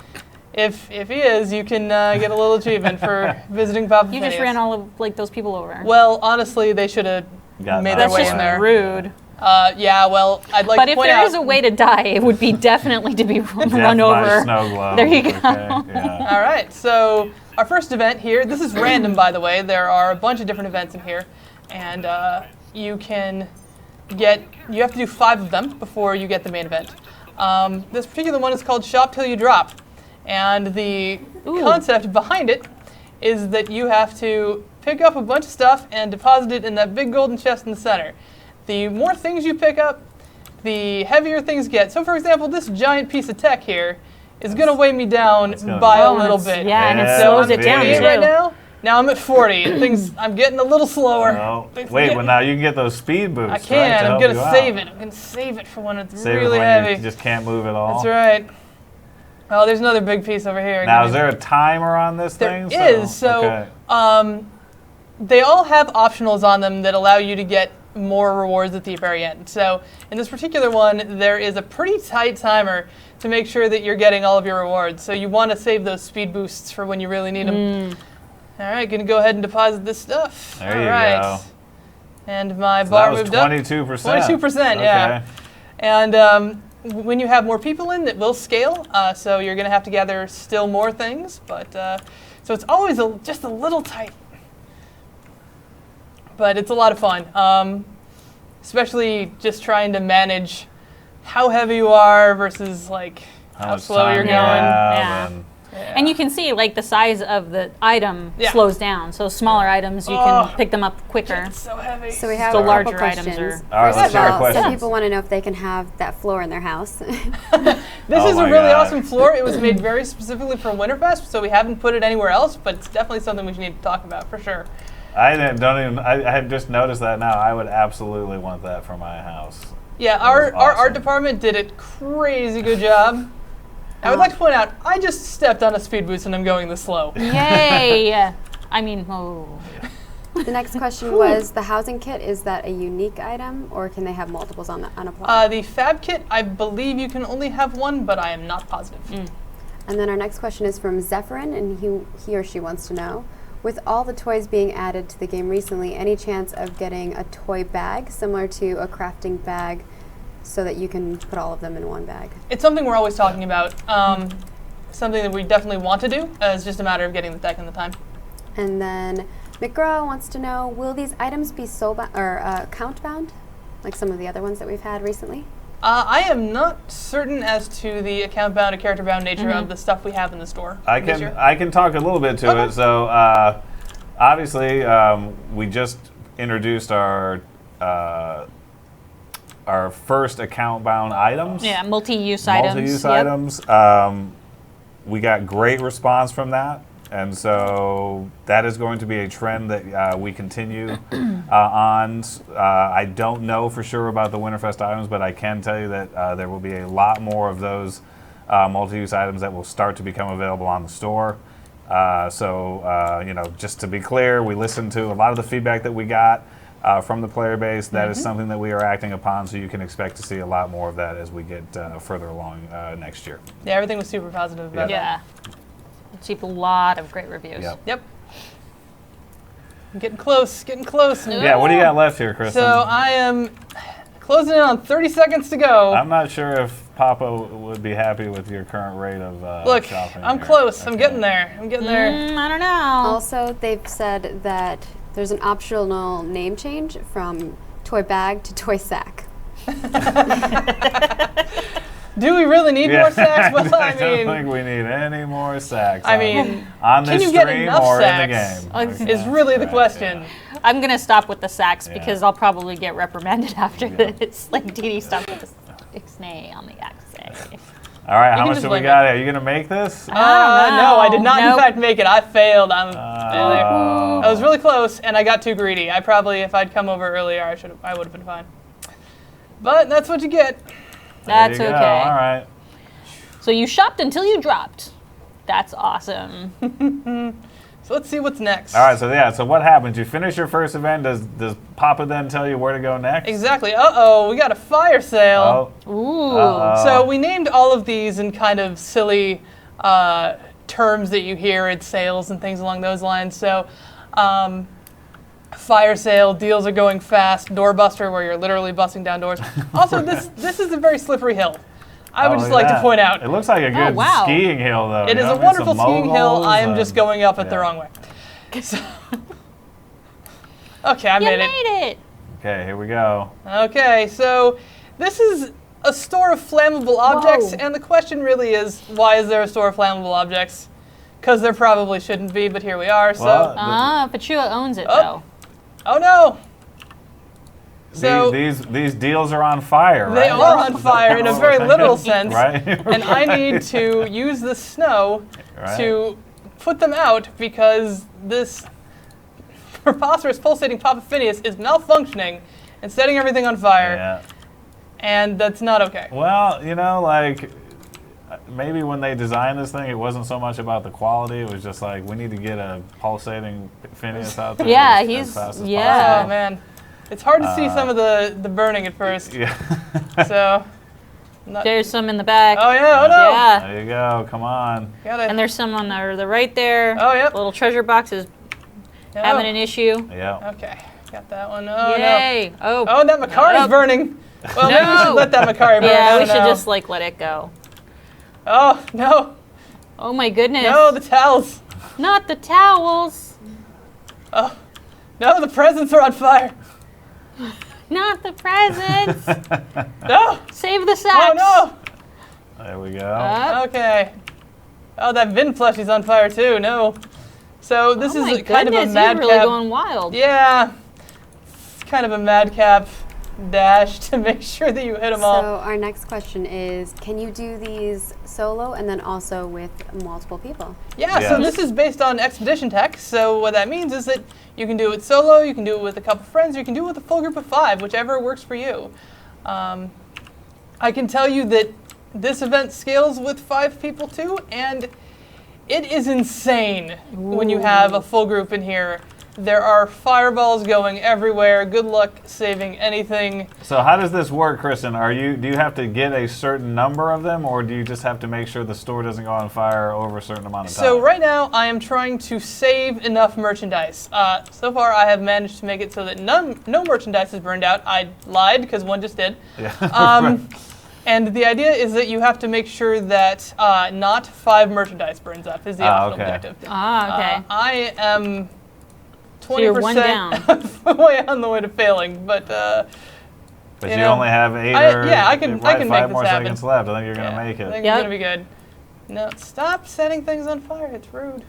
B: if he is, you can get a little achievement for visiting Papa
A: You just
B: Phineas.
A: ran all of like those people over.
B: Well, honestly, they should have
C: Got
B: made
C: that
B: their
A: That's
B: way
A: just
B: in there.
A: rude.
B: Yeah, well, I'd like
A: But
B: to
A: if
B: point
A: there
B: out.
A: is a way to die, it would be definitely to be
C: Death
A: run
C: by
A: over.
C: snow globe.
A: There you go.
C: Okay, yeah.
B: All right, so our first event here, this is random, by the way. There are a bunch of different events in here, and you have to do 5 of them before you get the main event. This particular one is called Shop Till You Drop, and the concept behind it is that you have to pick up a bunch of stuff and deposit it in that big golden chest in the center. The more things you pick up, the heavier things get. So, for example, this giant piece of tech here is going to weigh me down
C: gonna
B: by
C: be-
B: a
A: Oh,
B: little
A: it's-
B: bit.
A: Yeah, and it
C: Yeah,
A: slows
B: I'm
A: it down
C: big.
B: at
A: too.
B: 58 right now. Now I'm at 40. And I'm getting a little slower.
C: Oh,
B: Things
C: wait,
B: get-
C: well now you can get those speed boosts.
B: I can.
C: Right, to
B: I'm
C: help
B: going
C: you
B: to
C: out.
B: save it. I'm going to save it for when it's
C: Save
B: really
C: it when
B: heavy.
C: you just can't move at all.
B: That's right. Oh, there's another big piece over here.
C: Now,
B: Give
C: is
B: me-
C: there a timer on this
B: There
C: thing?
B: is. So,
C: okay.
B: they all have optionals on them that allow you to get more rewards at the very end. So in this particular one, there is a pretty tight timer to make sure that you're getting all of your rewards. So you want to save those speed boosts for when you really need them. All right, going to go ahead and deposit this stuff.
C: There
B: all
C: you
B: right.
C: go.
B: And my
C: So
B: bar
C: that was
B: moved up.
C: 22%.
B: 22%, yeah. And when you have more people in, it will scale. So you're going to have to gather still more things. But so it's always just a little tight. But it's a lot of fun, especially just trying to manage how heavy you are versus like how
C: much
B: slow
C: time
B: you're
C: you
B: going.
C: have
A: Yeah.
C: and-
A: And you can see like the size of the item
B: Yeah.
A: slows down. So smaller items, you can pick them up quicker.
B: It's so heavy.
D: So we have
A: The
D: a couple
A: larger items
D: questions.
C: All right,
D: First
C: let's
D: of
C: hear a
D: all,
C: question.
D: some people want to know if they can have that floor in their house.
B: This
C: Oh
B: is a
C: my
B: really
C: God.
B: awesome floor. It was made very specifically for Winterfest, so we haven't put it anywhere else, but it's definitely something we need to talk about for sure.
C: I have just noticed that now. I would absolutely want that for my house.
B: Yeah,
C: That
B: our
C: was
B: art
C: awesome.
B: department did a crazy good job. I would like to point out, I just stepped on a speed boost and I'm going this slow.
A: Yay! I mean, oh.
D: The next question was the housing kit. Is that a unique item, or can they have multiples on a plot?
B: The fab kit, I believe you can only have one, but I am not positive.
D: And then our next question is from Zephyrin, and he or she wants to know, with all the toys being added to the game recently, any chance of getting a toy bag similar to a crafting bag so that you can put all of them in one bag?
B: It's something we're always talking about. Something that we definitely want to do. It's just a matter of getting the tech and the time.
D: And then McGraw wants to know, will these items be count bound, like some of the other ones that we've had recently?
B: I am not certain as to the account bound or character bound nature of the stuff we have in the store.
C: I
B: this
C: can
B: year.
C: I can talk a little bit to
B: Okay.
C: it. So obviously we just introduced our first account bound items.
A: Yeah, multi-use items.
C: Multi-use
A: Yep.
C: items. We got great response from that, and so that is going to be a trend that we continue on. I don't know for sure about the Winterfest items, but I can tell you that there will be a lot more of those multi-use items that will start to become available on the store. Just to be clear, we listened to a lot of the feedback that we got from the player base. That is something that we are acting upon, so you can expect to see a lot more of that as we get further along next year.
B: Yeah, everything was super positive about that.
A: Yeah. Received a lot of great reviews.
C: Yep.
B: Yep. I'm getting close, getting close.
C: Yeah, what do you got left here, Kristen?
B: So I am closing in on 30 seconds to go.
C: I'm not sure if Papa would be happy with your current rate of
B: Look,
C: shopping.
B: I'm
C: here.
B: close. I'm
C: Okay.
B: getting there. I'm getting there.
A: I don't know.
D: Also, they've said that there's an optional name change from toy bag to toy sack.
B: Do we really need more sacks? Well,
C: I
B: I
C: don't
B: mean,
C: think we need any more sacks.
B: I mean,
C: on
B: can
C: this
B: you get
C: stream
B: enough
C: or
B: sacks?
C: in the game?
B: Is really the
C: Right,
B: question.
C: yeah.
A: I'm going to stop with the sacks
C: Yeah.
A: because I'll probably get reprimanded after this. Like, Dee stop with the ixnay on the axay.
C: All right, how
B: can
C: much
B: just
C: do we
B: blame
C: got? Are you gonna make this?
A: don't
B: No, I did not
A: Nope.
B: in fact make it. I failed. I'm failure.
C: Oh.
B: I was really close, and I got too greedy. If I'd come over earlier, I would have been fine. But that's what you get.
A: That's
C: There you
A: okay.
C: go. All right.
A: So you shopped until you dropped. That's awesome.
B: So let's see what's next.
C: All right. So yeah. So what happens? You finish your first event. Does Papa then tell you where to go next?
B: Exactly. Uh-oh, we got a fire sale.
C: Oh.
A: Ooh.
C: Uh-oh.
B: So we named all of these in kind of silly terms that you hear at sales and things along those lines. So fire sale, deals are going fast, doorbuster where you're literally busting down doors. Also, this is a very slippery hill. I would
C: Oh,
B: just
C: look
B: like
C: at
B: to
C: that.
B: point out.
C: It looks like a good
A: wow.
C: skiing hill, though.
B: It
C: you
B: is
C: know?
B: a
C: I mean,
B: wonderful
C: some
B: skiing hill.
C: moguls
B: I am just
C: and-
B: going up it the
C: yeah.
B: wrong way. So, okay, I
A: You
B: made it.
A: made it.
C: Okay, here we go.
B: Okay, so this is a store of flammable objects,
A: Whoa.
B: and the question really is, why is there a store of flammable objects? Because there probably shouldn't be, but here we are. So,
C: Well,
A: Pachua owns it,
B: Oh.
A: though.
B: oh no! So
C: these deals are on fire, right?
B: they are on fire in a very literal sense,
C: Right?
B: and I need to use the snow
C: Right.
B: to put them out because this preposterous pulsating Papa Phineas is malfunctioning and setting everything on fire,
C: Yeah.
B: and that's not okay.
C: Well, you know, like, maybe when they designed this thing, it wasn't so much about the quality. It was just like, we need to get a pulsating Phineas out there.
A: Yeah,
C: as
A: he's-
C: fast as
A: yeah.
B: Oh man, it's hard to see some of the burning at first.
C: possible. Yeah.
B: So, not,
A: There's some in the back.
B: oh yeah, oh no,
A: Yeah.
C: There you go. Come on.
B: got
A: And
B: it.
A: there's some on the right there.
B: Oh yep.
A: Little treasure box is having an issue.
C: Yeah.
B: Okay, got that one. Oh
A: Yay. Oh.
B: no. Oh, that Macari's
A: Oh.
B: burning. Well, maybe we
A: No.
B: should let that Macari burn. I
A: Yeah, we
B: don't
A: should
B: know.
A: just like let it go.
B: Oh no,
A: Oh my goodness.
B: no, the towels.
A: Not the towels.
B: Oh, no, the presents are on fire.
A: Not the presents.
B: No.
A: Save the sacks.
B: Oh
C: There we go.
B: no. Okay. Oh, that Vin plushie's on fire too. No. So this
A: oh
B: is
A: my
B: a kind of a
A: goodness, he's really
B: madcap.
A: going wild.
B: Yeah. It's kind of a madcap dash to make sure that you hit them all.
D: So our next question is, can you do these solo and then also with multiple people?
B: Yeah, so
C: Yes.
B: this is based on expedition tech. So what that means is that you can do it solo, you can do it with a couple friends, you can do it with a full group of 5, whichever works for you. I can tell you that this event scales with 5 people too, and it is insane when you have a full group in here. There are fireballs going everywhere. Good luck saving anything.
C: So how does this work, Kristen? Do you have to get a certain number of them, or do you just have to make sure the store doesn't go on fire over a certain amount of time?
B: So right now, I am trying to save enough merchandise. So far, I have managed to make it so that no merchandise is burned out. I lied because one just did.
C: Yeah.
B: And the idea is that you have to make sure that not 5 merchandise burns up is the optional
C: okay.
B: objective.
A: Ah, okay.
B: I am 20%
A: So you're one down.
B: way on the way to failing, but
C: But
B: you
C: you
B: know,
C: only have 8
B: I can make
C: 5 more
B: this happen.
C: seconds left. I think you're going to
B: yeah,
C: make
B: I think
C: it.
B: it's
A: Yep.
B: gonna be good. No, stop setting things on fire. It's rude.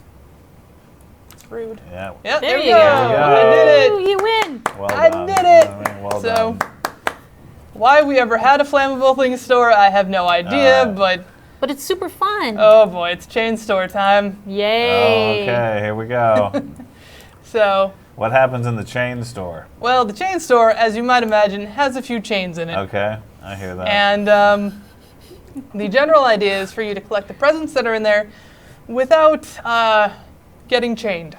B: It's rude.
C: Yeah.
B: Yeah,
A: There
B: we
A: you
B: go.
A: go.
B: I did
A: Ooh,
B: it.
A: you win.
C: Well
B: I
C: done.
B: did it.
C: I mean, well
B: So,
C: done.
B: why we ever had a flammable thing store, I have no idea, but
A: But it's super fun.
B: oh boy, it's chain store time.
C: Oh,
A: Yay.
C: okay, here we go.
B: So,
C: What happens in the chain store?
B: well, the chain store, as you might imagine, has a few chains in it.
C: Okay, I hear that.
B: And the general idea is for you to collect the presents that are in there without getting chained.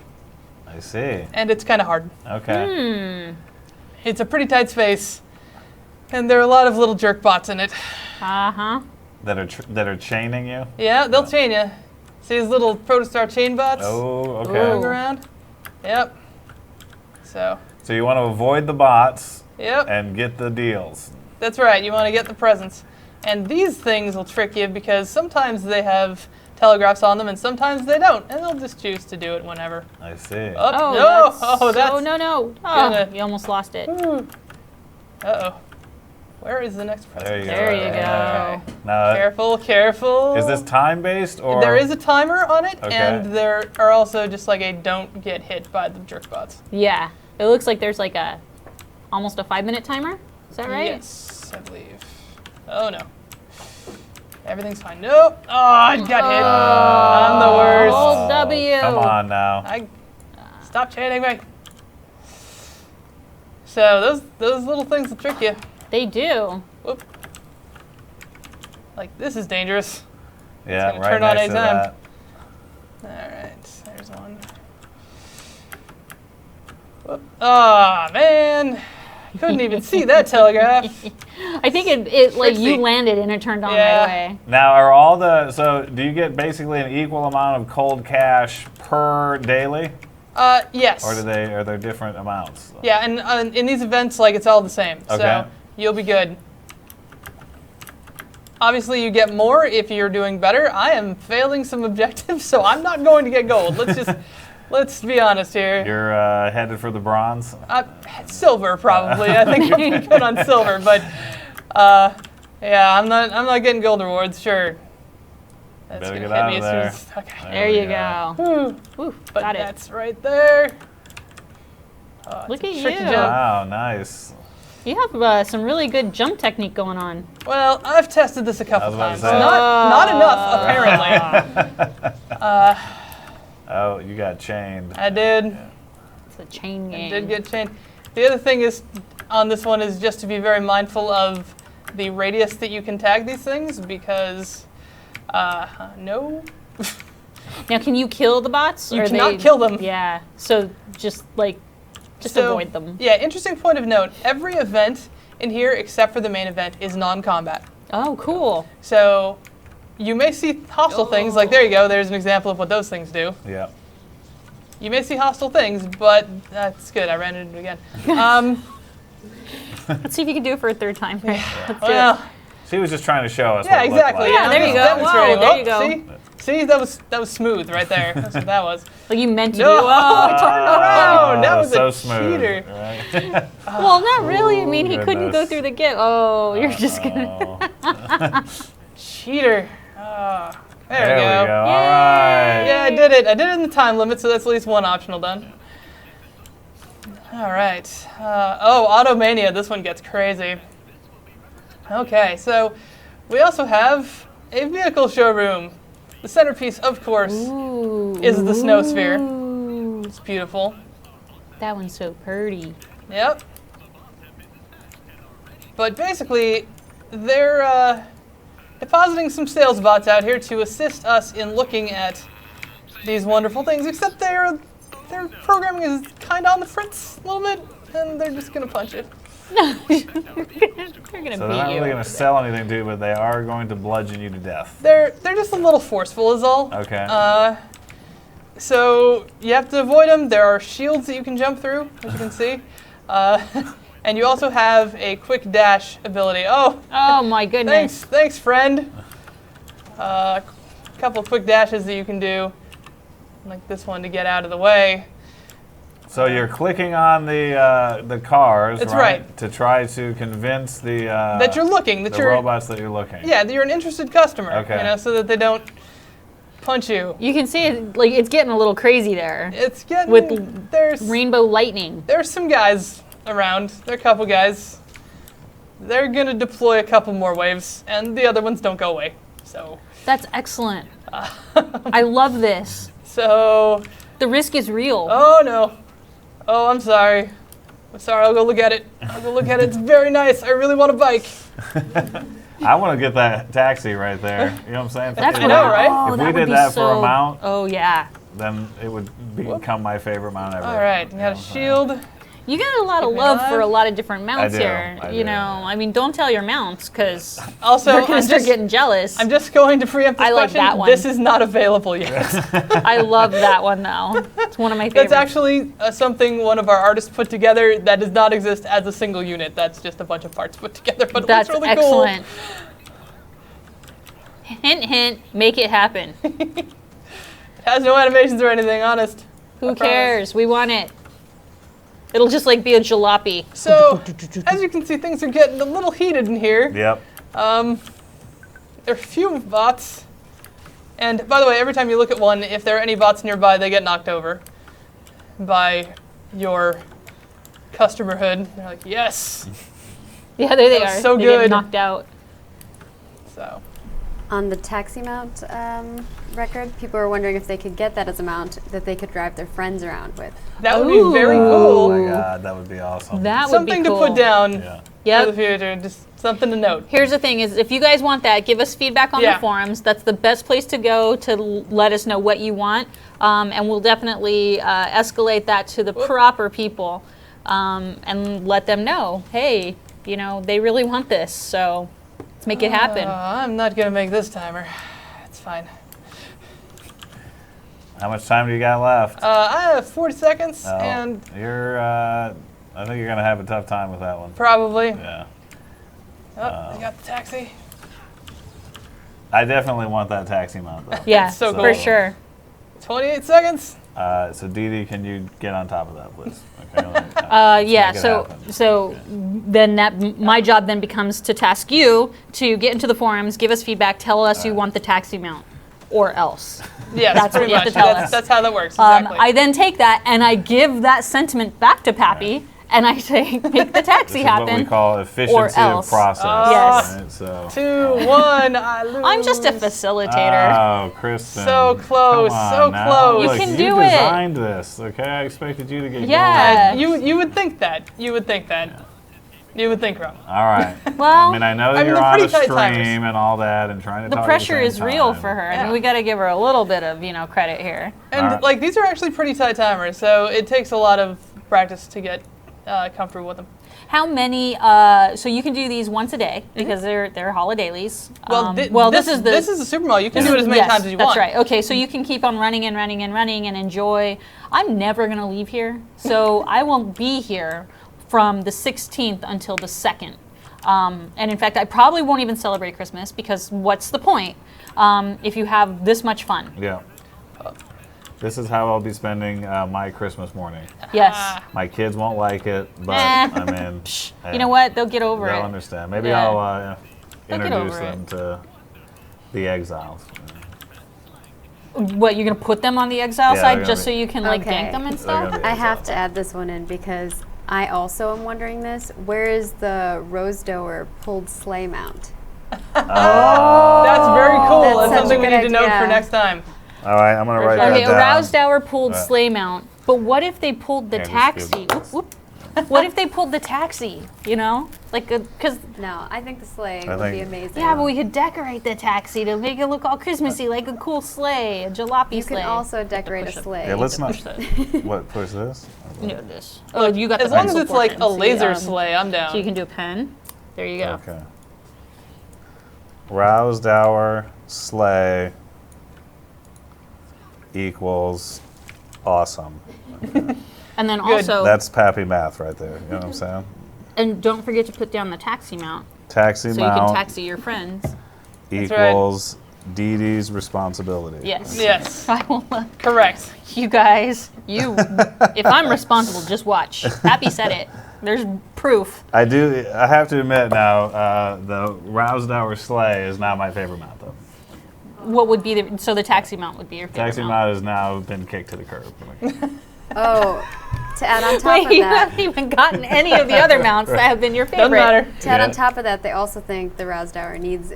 C: I see.
B: And it's kind of hard.
C: Okay.
B: It's a pretty tight space, and there are a lot of little jerk bots in it.
A: Uh-huh.
C: That are chaining you?
B: Yeah, they'll chain you. See these little protostar chain bots
C: Oh,
B: going
C: okay.
B: around? Yep. So,
C: So you want to avoid the bots
B: yep,
C: and get the deals.
B: that's right. You want to get the presents. And these things will trick you because sometimes they have telegraphs on them and sometimes they don't. And they'll just choose to do it whenever.
C: I see.
B: Oh,
A: Oh,
B: no!
A: that's,
B: Oh, that's...
A: oh, no. Oh,
B: gonna-
A: you almost lost it.
B: Uh-oh. Where is the next present?
C: There you
A: There
C: go.
A: you go.
C: Now,
B: Careful, careful.
C: is this time-based or?
B: There is a timer on it,
C: Okay.
B: and there are also just like a don't get hit by the jerk bots.
A: Yeah. It looks like there's like almost a 5-minute timer. Is that right?
B: Yes, I believe. Oh no. Everything's fine. Nope. Oh, I got hit. I'm the worst.
A: Old W.
C: Come on now.
B: Stop chanting me. So those little things will trick you.
A: They do.
B: Whoop. Like, this is dangerous.
C: Yeah,
B: gonna
C: right
B: turn on
C: next to
B: anytime.
C: that.
B: All right, there's one. Whoop. Ah, man. Couldn't even see that telegraph.
A: I think it like you
B: Trixie.
A: landed and it turned on
B: Yeah.
A: right away.
C: Now, are all the so do you get basically an equal amount of cold cash per daily,
B: Yes.
C: or are there different amounts?
B: Yeah, and in these events, like, it's all the same.
C: Okay.
B: So you'll be good. Obviously, you get more if you're doing better. I am failing some objectives, so I'm not going to get gold. Let's be honest here.
C: You're headed for the bronze.
B: Silver, probably. I think I'm pretty good on silver, but yeah, I'm not getting gold rewards. Sure. That's
C: Better
B: gonna
C: get
B: hit
C: out
B: me
C: of
B: as soon
C: there.
B: as okay.
A: There
C: we
A: you
C: go.
A: go. Woo,
B: But
A: got it.
B: that's right there. Oh, it's
A: Look
B: a
A: at
B: tricky
A: you.
B: jump.
C: Wow, nice.
A: You have some really good jump technique going on.
B: Well, I've tested this a couple
C: I was
B: times.
C: about to say.
B: Not enough, apparently.
C: Oh, you got chained.
B: I did.
A: It's a chain
B: I
A: game.
B: did get chained. The other thing is on this one is just to be very mindful of the radius that you can tag these things because no.
A: Now, can you kill the bots?
B: You
A: or
B: cannot kill them.
A: Yeah. So just
B: So,
A: avoid them.
B: Yeah, interesting point of note. Every event in here except for the main event is non-combat.
A: Oh, cool.
B: So you may see hostile things, like there you go, there's an example of what those things do.
C: Yeah.
B: You may see hostile things, but that's good, I ran into it again.
A: Let's see if you can do it for a third time. Right? Let's do it.
B: Well,
C: She was just trying to show us
B: yeah,
C: what it
B: exactly.
C: looked like.
A: Yeah, there you
B: just
A: go.
B: demonstrating.
A: Whoa, there you go.
B: See, that was smooth right there. That's what that was.
A: Like you meant to
B: No,
A: do.
B: I turned around. That was
C: so
B: a
C: smooth.
B: cheater.
C: Right?
A: Well, not really. I mean, he couldn't go
C: goodness.
A: through the gate. Oh, you're just gonna.
C: Oh.
B: Cheater. There we go.
C: All right.
B: Yeah, I did it. I did it in the time limit, so that's at least one optional done. All right. Automania. This one gets crazy. Okay, so we also have a vehicle showroom. The centerpiece, of course,
A: Ooh.
B: is the snow sphere.
A: Ooh.
B: It's beautiful.
A: That one's so pretty.
B: Yep. But basically, they're depositing some sales bots out here to assist us in looking at these wonderful things, except their programming is kind of on the fritz a little bit, and they're just going to punch it.
A: They're gonna
C: So
A: beat
C: they're not
A: you.
C: really going to sell anything to you, but they are going to bludgeon you to death.
B: They're just a little forceful is all.
C: Okay.
B: So you have to avoid them. There are shields that you can jump through, as you can see. And you also have a quick dash ability. Oh,
A: Oh my goodness.
B: thanks, friend. A couple quick dashes that you can do, like this one to get out of the way.
C: So you're clicking on the cars,
B: That's
C: right?
B: right.
C: To try to convince the
B: That you're looking. That
C: the
B: you're
C: robots that you're looking.
B: yeah. That you're an interested customer.
C: Okay.
B: You know, so that they don't punch you.
A: You can see it, like it's getting a little crazy there.
B: It's getting
A: With
B: there's
A: Rainbow lightning.
B: there's some guys around. There are a couple guys. They're gonna deploy a couple more waves, and the other ones don't go away. So
A: That's excellent. I love this.
B: so.
A: The risk is real.
B: Oh no. Oh, I'm sorry. I'm sorry. I'll go look at it. I'll go look at it. It's very nice. I really want a bike.
C: I want to get that taxi right there. You know what I'm saying?
A: That's
C: If
B: I
A: what
B: know,
C: we-
B: right?
A: Oh,
C: If
A: that
C: we
A: would
C: did
A: be
C: that for a
A: so-
C: mount,
A: Oh yeah.
C: then it would become my favorite mount ever.
B: All right. You
C: know
B: got a
C: what I'm saying?
B: shield.
A: You got a lot of
B: Keep me
A: love
B: alive.
A: for a lot of different mounts
C: I do,
A: here.
C: I
A: You
C: do.
A: know, I mean, don't tell your mounts because
B: Also,
A: they're gonna
B: I'm
A: start
B: just,
A: getting jealous.
B: I'm just going to preempt this
A: I like
B: question.
A: that one.
B: This is not available yet.
A: I love that one though. It's one of my favorites.
B: That's actually something one of our artists put together that does not exist as a single unit. That's just a bunch of parts put together, but
A: That's
B: it looks really
A: excellent. Hint, hint. Make it happen.
B: cool. It has no animations or anything, honest.
A: Who
B: I promise.
A: cares? We want it. It'll just like be a jalopy.
B: So, as you can see, things are getting a little heated in here.
C: Yep.
B: There are a few bots. And by the way, every time you look at one, if there are any bots nearby, they get knocked over by your customer hood. They're like, yes.
A: Yeah, there they
B: That
A: are.
B: was so
A: they
B: good.
A: Get knocked out.
B: So,
D: On the taxi mount record, people were wondering if they could get that as a mount that they could drive their friends around with.
B: that would be very
A: Ooh.
C: Oh
B: cool.
C: my God, that would be awesome.
A: That
B: Something
A: would be cool.
B: to put down.
C: Yeah.
A: Yep.
B: for the future. Just something to note.
A: Here's the thing: is if you guys want that, give us feedback on
B: Yeah.
A: the forums. That's the best place to go to let us know what you want, and we'll definitely escalate that to the proper people, and let them know, hey, they really want this, so let's make it happen.
B: I'm not gonna make this timer. It's fine.
C: How much time do you got left?
B: I have 40 seconds,
C: Oh,
B: and
C: you're. I think you're gonna have a tough time with that one.
B: probably.
C: Yeah.
B: Oh, you got the taxi.
C: I definitely want that taxi mount though.
A: Yeah,
B: so
A: for
B: cool.
A: sure.
B: 28 seconds.
C: So Dee Dee, can you get on top of that, please? Okay.
A: Yeah.
C: make it
A: So
C: happen.
A: so then my job then becomes to task you to get into the forums, give us feedback, tell us you want the taxi mount, or else.
B: Yes,
A: That's what
B: pretty
A: you have
B: much.
A: to tell us.
B: That's how that works. Exactly.
A: I then take that and I give that sentiment back to Pappy, and I say, make the taxi
C: This is
A: happen.
C: what we call efficiency of
A: else.
C: process.
A: Yes.
C: Right? So.
B: 2, 1. I lose.
A: I'm just a facilitator.
C: Oh, Kristen.
B: So close,
C: Come on
B: so
C: now.
B: close.
A: You
C: Look,
A: can
C: you
A: do it.
C: designed this, okay? I expected you to get
A: Yeah.
B: You would think that. You would think that. You would think wrong.
C: going. All right.
A: Well,
C: I mean, I know that
B: I mean,
C: you're
B: they're
C: on a
B: pretty tight
C: stream
B: timers.
C: and all that and trying to
A: the
C: talk
A: pressure
C: at the
A: is
C: same
A: real
C: time.
A: for her. I
B: Yeah.
A: mean, we got to give her a little bit of credit here.
B: And
C: Alright.
B: like these are actually pretty tight timers, so it takes a lot of practice to get comfortable with them.
A: How many? So you can do these once a day because they're holidays. This is
B: the Super Bowl. You can do it as many
A: yes,
B: times as you
A: that's
B: want.
A: right. Okay, so you can keep on running and running and running and enjoy. I'm never going to leave here, so I won't be here from the 16th until the 2nd. And in fact, I probably won't even celebrate Christmas because what's the point if you have this much fun?
C: Yeah. This is how I'll be spending my Christmas morning.
A: Yes.
C: My kids won't like it, but
A: Eh.
C: I mean,
A: You know what? They'll get over
C: they'll
A: it.
C: understand. Maybe
A: Yeah.
C: I'll
A: They'll get
C: introduce
A: over
C: them to the exiles.
A: What, you're going to put them on the exile
C: Yeah,
A: side
C: they're
A: just so
C: gonna
A: you can like
D: Okay.
A: gank them and
C: They're gonna
A: stuff?
C: be
D: I have
C: exiles.
D: to add this one in because I also am wondering this. Where is the rose dower pulled sleigh mount?
B: That's very cool.
D: That's
B: That's
D: such
B: something
D: a
B: we
D: good
B: need to note
D: idea.
B: for next time.
C: All right, I'm gonna write
A: Okay,
C: that down.
A: aroused hour pulled
C: Right.
A: sleigh mount. But what if they pulled the
C: Yeah, just
A: taxi?
C: give
A: Whoop, whoop. What if they pulled the taxi? Like, because
D: No, I think the sleigh
C: I
D: would be
C: think-
D: amazing.
A: yeah, but we could decorate the taxi to make it look all Christmassy, like a cool sleigh, a jalopy
D: You
A: sleigh.
D: can also decorate a
A: push it.
D: sleigh.
C: Yeah, let's not.
A: Push that.
C: What? Push this?
A: No, this. Oh, you got
B: As
A: the
B: long as
A: pencil
B: it's like a
A: portion,
B: laser
A: see,
B: sleigh, I'm down.
A: So you can do a pen. There you go.
C: Okay. Roused hour sleigh equals awesome.
A: And then
B: Good.
A: also,
C: That's Pappy math right there. You know what I'm saying?
A: and don't forget to put down the taxi mount
C: Taxi
A: so you can
C: mount
A: taxi your friends.
B: right.
C: equals Dee Dee's responsibility.
A: Yes.
B: Yes,
A: I will.
B: correct.
A: You guys, if I'm responsible, just watch. Pappy said it. There's proof.
C: I have to admit now, the roused hour sleigh is not my favorite mount though.
A: What would be the taxi mount would be your favorite
C: Taxi mount has now been kicked to the curb.
D: Oh, to add on top
A: Wait,
D: of
A: you
D: that,
A: haven't even gotten any of the other mounts that have been your favorite.
B: Doesn't matter.
D: to add on
C: Yeah.
D: top of that, they also think the roused hour needs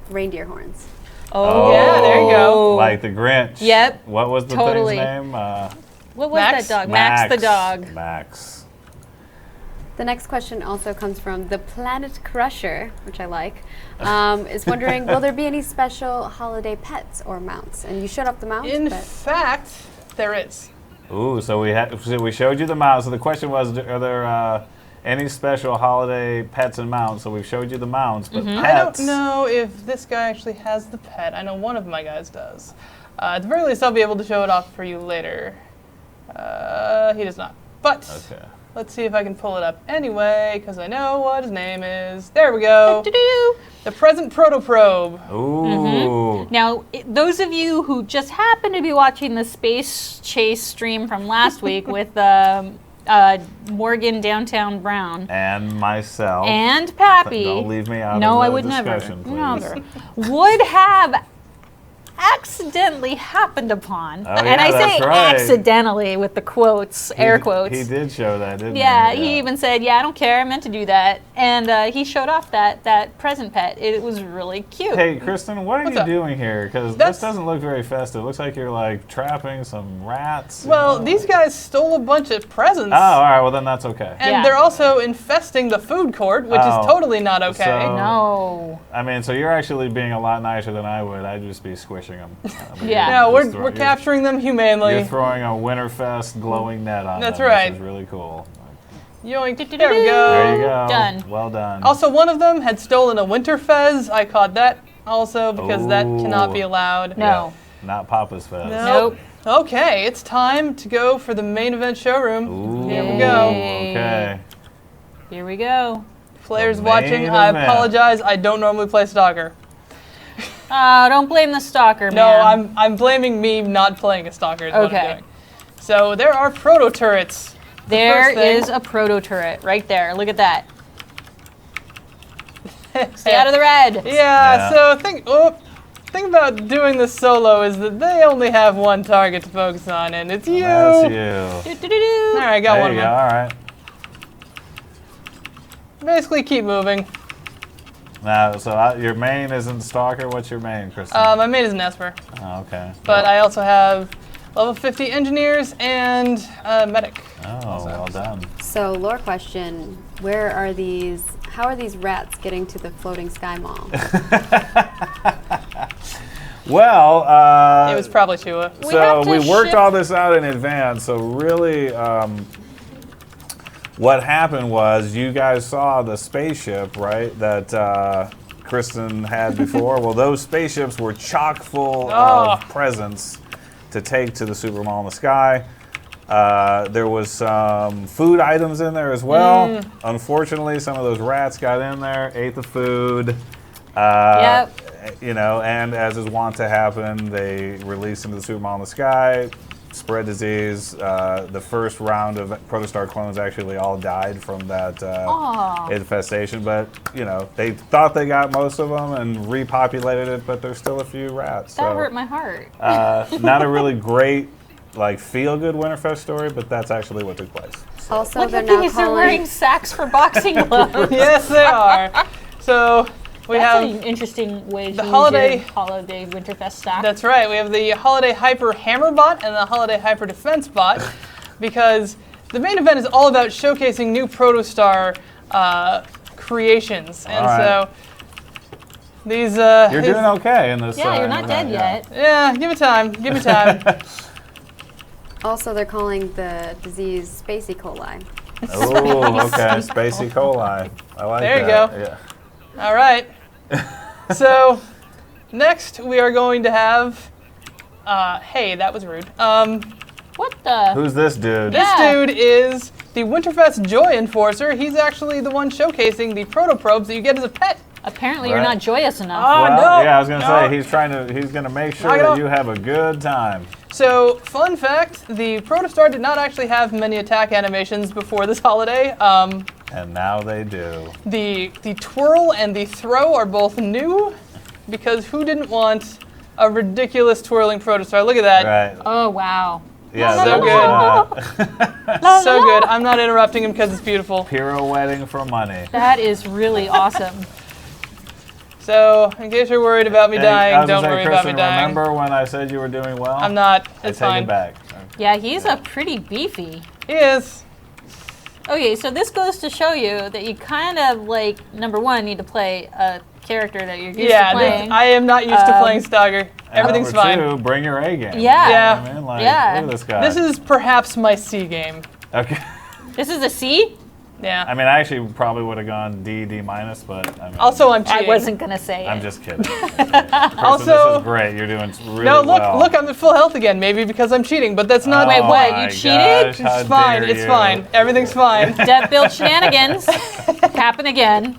D: reindeer horns.
A: Oh,
B: Yeah, there you go.
C: Like the Grinch.
A: Yep,
C: What was the
A: totally.
C: thing's name?
A: What was
B: Max?
A: that dog? Max the dog.
C: Max.
D: The next question also comes from the Planet Crusher, which I like, is wondering, will there be any special holiday pets or mounts? And you showed up the mounts,
B: In
D: but
B: fact, there is.
C: Ooh, so we showed you the mounts. So the question was, are there any special holiday pets and mounts? So we've showed you the mounts, but
B: I
C: pets.
B: don't know if this guy actually has the pet. I know one of my guys does. At the very least, I'll be able to show it off for you later. He does not. But
C: Okay.
B: let's see if I can pull it up anyway, because I know what his name is. There we go.
A: Do-do-do.
B: The present protoprobe.
C: Ooh.
A: Now, those of you who just happen to be watching the Space Chase stream from last week with Morgan Downtown Brown
C: And myself.
A: and Pappy,
C: Don't leave me out
A: no,
C: of the
A: I would never,
C: discussion, please.
A: never, would have accidentally happened upon,
C: Oh,
A: and
C: yeah,
A: I say
C: that's right.
A: accidentally with the quotes, air quotes.
C: He did show that, didn't
A: Yeah,
C: he?
A: he even said, "Yeah, I don't care. I meant to do that," and he showed off that present pet. It was really cute.
C: Hey, Kristen, what are
B: What's
C: you
B: up?
C: doing here? Because
B: That's-
C: this doesn't look very festive. It looks like you're like trapping some rats.
B: Well, these guys stole a bunch of presents.
C: Oh, all right. Well, then that's okay.
B: And
A: Yeah.
B: they're also infesting the food court, which
C: Oh,
B: is totally not okay.
C: so-
A: No.
C: I mean, so you're actually being a lot nicer than I would. I'd just be squishing them.
A: Yeah.
B: No, we're capturing them humanely.
C: You're throwing a Winterfest glowing net on
B: That's
C: them,
B: right.
C: which is really cool.
B: Yoink. There we go.
C: There you go.
A: Done.
C: Well done.
B: Also, one of them had stolen a Winterfest. I caught that also because that cannot be
C: Ooh.
B: allowed.
A: No.
C: Not Papa's Fest.
B: Nope. Okay, it's time to go for the main event showroom.
C: Ooh,
B: Here we go.
C: Okay.
A: Here we go.
B: Players
C: The
B: watching,
C: main
B: I
C: event.
B: apologize. I don't normally play Stalker.
A: Don't blame the stalker,
B: No,
A: man.
B: I'm blaming me not playing a Stalker is what
A: Okay.
B: I'm doing. So there are proto turrets.
A: There
B: first thing-
A: is a proto turret right there. Look at that. Stay out of the red.
B: Yeah, so thing about doing this solo is that they only have one target to focus on, and it's you.
C: That's you.
A: Do-do-do-do.
B: All right, got
C: There
B: one
C: you
B: of
C: go.
B: them.
C: All right.
B: Basically, keep moving.
C: Now, so your main isn't Stalker. What's your main, Kristen?
B: My main is an Esper,
C: Oh, okay.
B: but I also have level 50 engineers and medic.
C: Oh, well done.
D: So, lore question: How are these rats getting to the floating sky mall?
C: Well,
B: It was probably Chua.
A: We
C: so
A: have to
C: we worked
A: shift-
C: all this out in advance. So really, what happened was you guys saw the spaceship, right? That Kristen had before. Well, those spaceships were chock full of presents to take to the Super Mall in the Sky. There was some food items in there as well. Unfortunately, some of those rats got in there, ate the food.
A: Yep.
C: You know, and as is wont to happen, they released into the Super Mall in the Sky, spread disease. The first round of Protostar clones actually all died from that infestation, but you know, they thought they got most of them and repopulated it, but there's still a few rats.
A: That
C: so,
A: hurt my heart.
C: not a really great, like, feel-good Winterfest story, but that's actually what took place.
D: Also,
A: Look
D: they're
A: at
D: now
A: these. They're wearing
D: calling.
A: sacks for boxing gloves.
B: Yes, they are. So we
A: That's
B: have.
A: an interesting way to
B: the
A: use
B: holiday-
A: your holiday Winterfest stack.
B: That's right. We have the Holiday Hyper Hammer bot and the Holiday Hyper Defense bot, because the main event is all about showcasing new Protostar creations, and
C: All right.
B: so these.
C: You're doing okay in this.
A: yeah, you're not dead
C: yeah.
A: yet.
B: Yeah, give me time. Give me time.
D: Also, they're calling the disease Space E. coli.
C: Oh, okay. Spacey coli. I like
B: There you
C: that.
B: go.
C: Yeah.
B: All right. So next we are going to have. Hey, that was rude.
A: What the?
C: Who's this dude?
B: This
A: Yeah.
B: dude is the Winterfest Joy Enforcer. He's actually the one showcasing the proto-probes that you get as a pet.
A: Apparently, you're
C: Right.
A: not joyous enough.
B: Oh,
C: Well,
B: no.
C: yeah, I was gonna
B: no.
C: say he's gonna make sure
B: Knock it
C: that
B: off.
C: you have a good time.
B: So, fun fact, the Protostar did not actually have many attack animations before this holiday.
C: And now they do.
B: The twirl and the throw are both new, because who didn't want a ridiculous twirling Protostar? Look at that.
C: Right.
A: Oh, wow.
C: Yeah.
B: So
C: good.
B: So good. I'm not interrupting him because it's beautiful.
C: Pirouetting for money.
A: That is really awesome.
B: So, in case you're worried about me
C: Hey, I
B: dying,
C: was gonna
B: don't
C: say,
B: worry about me
C: Kristen,
B: dying.
C: remember when I said you were doing well?
B: I'm not.
C: I
B: It's
C: take
B: fine.
C: it back.
A: Yeah, he's a pretty beefy.
B: He is.
A: Okay, so this goes to show you that you kind of, like, number one, need to play a character that you're used to
B: Yeah,
A: playing.
B: I am not used to playing Stalker.
C: And
B: Everything's
C: number
B: fine.
C: two, bring your A game.
A: Yeah.
B: Yeah.
C: You know what I mean? Like,
A: Yeah.
C: look at this guy.
B: This is perhaps my C game.
C: okay.
A: This is a C?
B: Yeah.
C: I mean, I actually probably would have gone D minus, but I mean,
B: Also, I'm
A: I
B: cheating.
A: wasn't going to say
C: I'm
A: it.
C: just kidding. Kristen,
B: Also-
C: this is great. You're doing really
B: No, look,
C: well.
B: look, I'm at full health again. Maybe because I'm cheating, but that's not.
A: Wait,
C: Oh
A: what? You
C: my
A: cheated?
C: gosh, how
B: It's fine.
C: dare
B: It's
C: you.
B: fine. Everything's fine.
A: Debt build shenanigans. Happen again.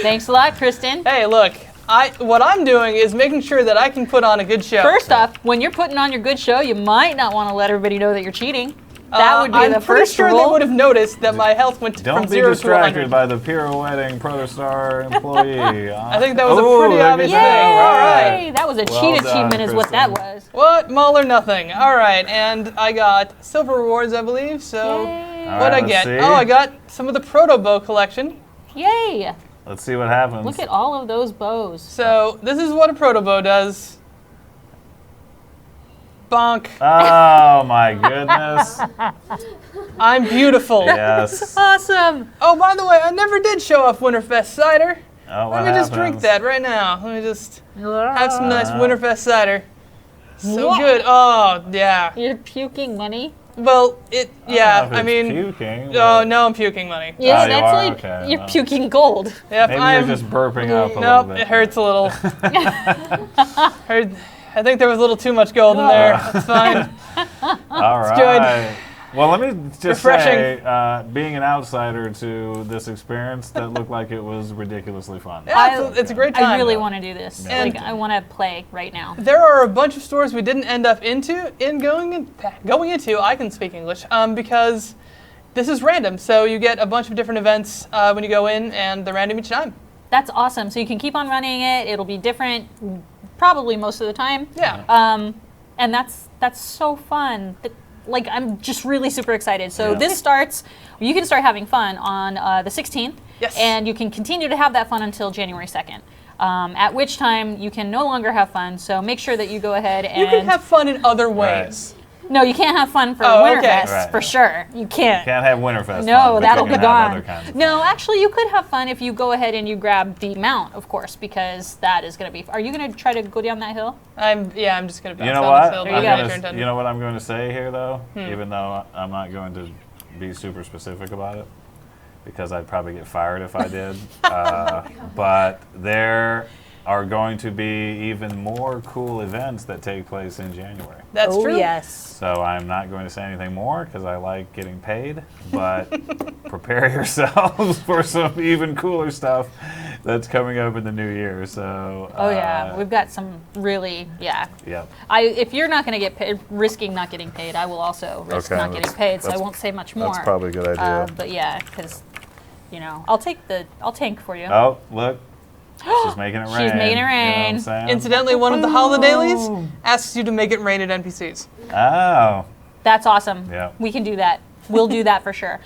A: Thanks a lot, Kristen.
B: Hey, look. What I'm doing is making sure that I can put on a good show.
A: First off, when you're putting on your good show, you might not want to let everybody know that you're cheating. That would be
B: I'm
A: the
B: pretty
A: first
B: sure
A: rule.
B: they would have noticed that my health went
C: Don't
B: from
C: be
B: 0 to
C: distracted
B: 100.
C: by the pirouetting Protostar employee.
B: I think that was a
C: Ooh,
B: pretty
C: look at
B: obvious
C: that.
B: thing. All
A: Yay!
B: right.
A: That was a
C: Well
A: cheat
C: done,
A: achievement is what that
C: Kristen.
A: was.
B: What? Mull or nothing. All right, and I got silver rewards, I believe. So
A: Yay!
C: All
B: what'd
C: right,
B: I get?
C: let's see.
B: Oh, I got some of the Proto Bow collection.
A: Yay!
C: Let's see what happens.
A: Look at all of those bows.
B: So this is what a Proto Bow does. Bonk.
C: Oh my goodness.
B: I'm beautiful.
C: Yes.
A: Awesome.
B: Oh, by the way, I never did show off Winterfest cider.
C: Oh,
B: Let
C: what
B: me just drink
C: happens?
B: that right now. Let me just have some nice
C: Uh,
B: Winterfest cider. So
A: Whoa.
B: good. Oh, yeah.
A: You're puking money.
B: Well, it, yeah,
C: don't know if
B: I
C: it's
B: mean,
C: puking,
B: oh,
C: but
B: no, I'm puking money.
A: Yeah,
C: you
A: that's
C: are?
A: like
C: Okay,
A: you're
C: well.
A: puking gold.
B: Yep,
C: Maybe
B: I'm,
C: you're just burping up a
B: nope,
C: little bit.
B: it hurts a little. I think there was a little too much gold in there. That's fine.
C: All right.
B: good.
C: Well, let me just
B: Refreshing.
C: say, being an outsider to this experience, that looked like it was ridiculously fun.
B: Yeah, it's a great time.
A: I really want to do this.
C: Yeah.
A: Like I want to play right now.
B: There are a bunch of stores we didn't end up going into. I can speak English because this is random. So you get a bunch of different events when you go in, and they're random each time.
A: That's awesome. So you can keep on running it. It'll be different, probably most of the time.
B: Yeah.
A: And that's so fun. Like I'm just really super excited. So
C: Yeah.
A: this starts. You can start having fun on the 16th.
B: Yes.
A: And you can continue to have that fun until January 2nd. At which time you can no longer have fun. So make sure that you go ahead and
B: You can have fun in other ways.
A: No, you can't have fun for
B: Oh, okay.
A: Winterfest
C: Right.
A: for sure. You can't.
C: Can't have Winterfest.
A: No,
C: fun, but
A: that'll
C: you
A: be
C: can have other
A: gone.
C: kinds of
A: No,
C: fun.
A: actually, you could have fun if you go ahead and you grab the mount, of course, because that is going to be. Are you going to try to go down that hill?
B: I'm just gonna bounce
C: You know
B: down
C: what?
B: this hill.
A: There you
C: I'm
A: go.
B: Not
C: gonna-
B: turn 10.
C: you know what I'm going to say here, though,
B: Hmm.
C: even though I'm not going to be super specific about it, because I'd probably get fired if I did. But there are going to be even more cool events that take place in January.
B: That's true.
A: Yes.
C: So I'm not going to say anything more because I like getting paid, but prepare yourselves for some even cooler stuff that's coming up in the new year. So
A: Oh yeah, we've got some really
C: yep.
A: If you're not going to get paid, risking not getting paid, I will also risk
C: Okay,
A: not getting paid. So I
C: that's-
A: won't say much more.
C: That's probably a good idea.
A: But yeah, because I'll tank for you.
C: Oh, look. She's making it rain.
A: She's making it
C: You know what I'm
A: rain.
C: saying?
B: Incidentally, one of the holidays asks you to make it rain at NPCs.
C: Oh.
A: That's awesome.
C: Yeah.
A: We can do that. We'll do that for sure.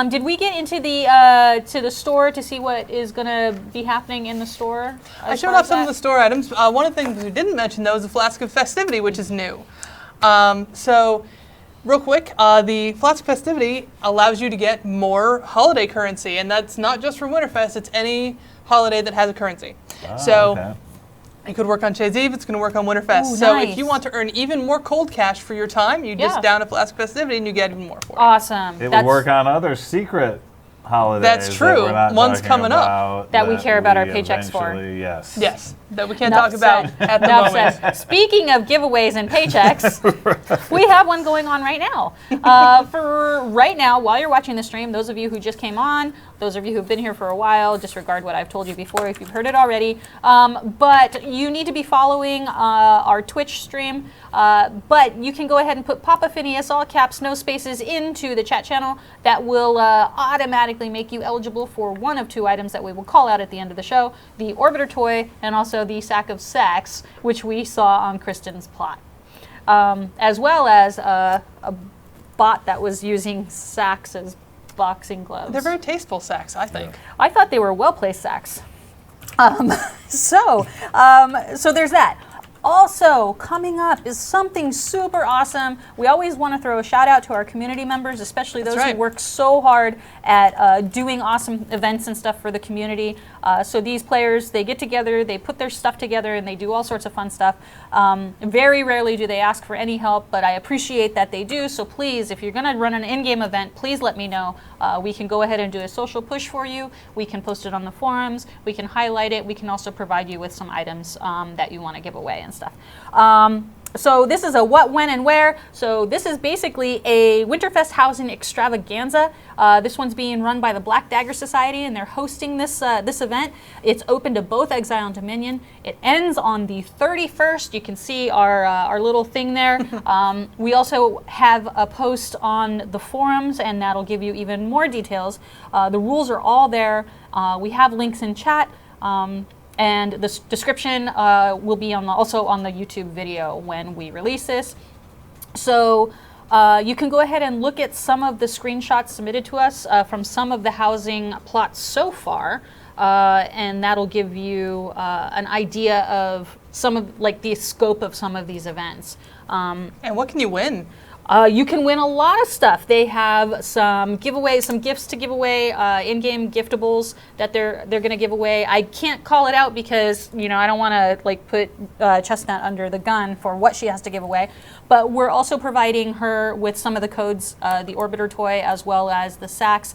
A: Did we get into the store to see what is going to be happening in the store?
B: I showed off some of the store items. One of the things we didn't mention, though, is the Flask of Festivity, which is new. So, real quick, the Flask of Festivity allows you to get more holiday currency, and that's not just for Winterfest, it's any holiday that has a currency. So,
C: Okay.
B: it could work on Caydiem, it's going to work on Winterfest.
A: Ooh,
B: so
A: nice.
B: if you want to earn even more cold cash for your time, you
A: Yeah.
B: just down a Flask of Festivity and you get even more for it.
A: Awesome.
C: It would work on other secret holidays.
B: That's
C: that
B: true.
C: we're not
B: One's
C: talking
B: coming up.
C: about
A: That we care about our
C: we
A: paychecks for.
C: eventually- Yes.
B: Yes, that we can't
A: Enough
B: talk about
A: said.
B: at the
A: Enough
B: moment.
A: said. Speaking of giveaways and paychecks, we have one going on right now. For right now, while you're watching the stream, those of you who just came on, those of you who've been here for a while, disregard what I've told you before if you've heard it already. But you need to be following our Twitch stream. But you can go ahead and put Papa Phineas, all caps, no spaces, into the chat channel. That will automatically make you eligible for one of two items that we will call out at the end of the show: the Orbiter toy and also the sack of sacks, which we saw on Kristen's plot, as well as a bot that was using sacks as boxing gloves.
B: They're very tasteful sacks, I think.
A: I thought they were well-placed sacks. So there's that. Also, coming up is something super awesome. We always want to throw a shout out to our community members, especially those
B: right.
A: who work so hard at doing awesome events and stuff for the community. So these players, they get together, they put their stuff together, and they do all sorts of fun stuff. Very rarely do they ask for any help, but I appreciate that they do. So please, if you're going to run an in-game event, please let me know. We can go ahead and do a social push for you. We can post it on the forums. We can highlight it. We can also provide you with some items that you want to give away and stuff. So this is a what, when, and where. So this is basically a Winterfest housing extravaganza. This one's being run by the Black Dagger Society, and they're hosting this this event. It's open to both Exile and Dominion. It ends on the 31st. You can see our little thing there. We also have a post on the forums, and that'll give you even more details. The rules are all there. We have links in chat. And the description will be also on the YouTube video when we release this. So you can go ahead and look at some of the screenshots submitted to us from some of the housing plots so far, and that'll give you an idea of some of the scope of some of these events.
B: And what can you win?
A: You can win a lot of stuff. They have some giveaways, some gifts to give away, in-game giftables that they're going to give away. I can't call it out because I don't want to put Chestnut under the gun for what she has to give away. But we're also providing her with some of the codes, the Orbiter toy as well as the sacks.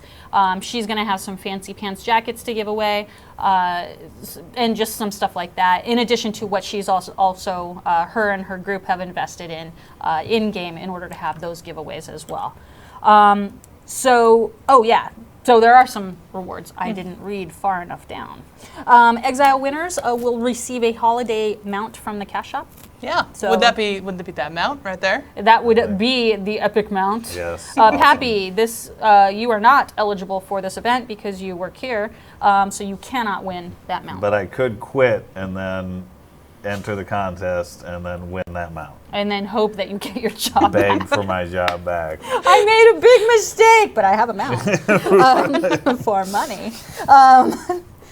A: She's going to have some fancy pants jackets to give away. And just some stuff like that, in addition to what she's also her and her group have invested in-game in order to have those giveaways as well. So there are some rewards. I didn't read far enough down. Exile winners will receive a holiday mount from the cash shop.
B: Yeah.
A: So
B: would that be that mount right there?
A: That would be the epic mount.
C: Yes.
A: Pappy, this you are not eligible for this event because you work here, so you cannot win that mount.
C: But I could quit and then enter the contest and then win that mount.
A: And then hope that you get your job
C: Beg
A: back.
C: for my job back.
A: I made a big mistake, but I have a mount for money.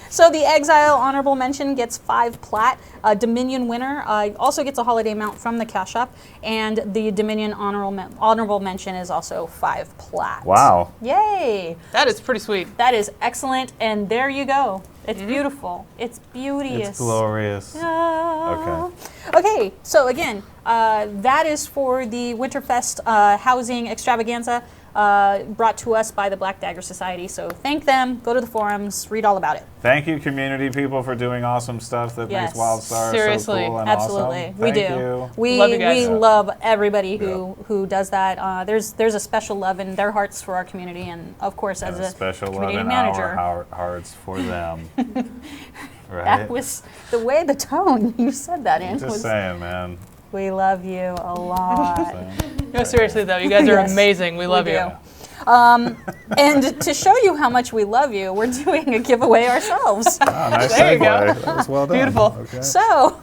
A: So the Exile Honorable Mention gets 5 plat. Dominion winner also gets a holiday mount from the cash shop, and the Dominion Honorable Mention is also 5 plat.
C: Wow.
A: Yay!
B: That is pretty sweet.
A: That is excellent, and there you go. It's beautiful. It's beauteous.
C: It's glorious.
A: Ah. Okay, so again, that is for the Winterfest housing extravaganza brought to us by the Black Dagger Society. So thank them, go to the forums, read all about it.
C: Thank you, community people, for doing awesome stuff that
A: Yes.
C: makes WildStar
B: Seriously.
C: so cool and
A: Absolutely,
C: awesome.
A: we
C: Thank
A: do.
C: you.
A: We
B: Love you guys.
A: love everybody who does that. There's a special love in their hearts for our community, and of course,
C: And
A: as
C: a
A: a
C: special love
A: community
C: in
A: manager,
C: our hearts for them. Right?
A: that was the way, the tone you said that in.
C: Just
A: Was,
C: saying, man.
A: we love you a lot.
B: No, seriously though, you guys are
A: Yes.
B: amazing. We love
A: do.
B: you.
A: And to show you how much we love you, we're doing a giveaway ourselves.
C: Oh, nice
B: There you go.
C: segue. That was well done.
B: Beautiful.
C: Okay.
A: So,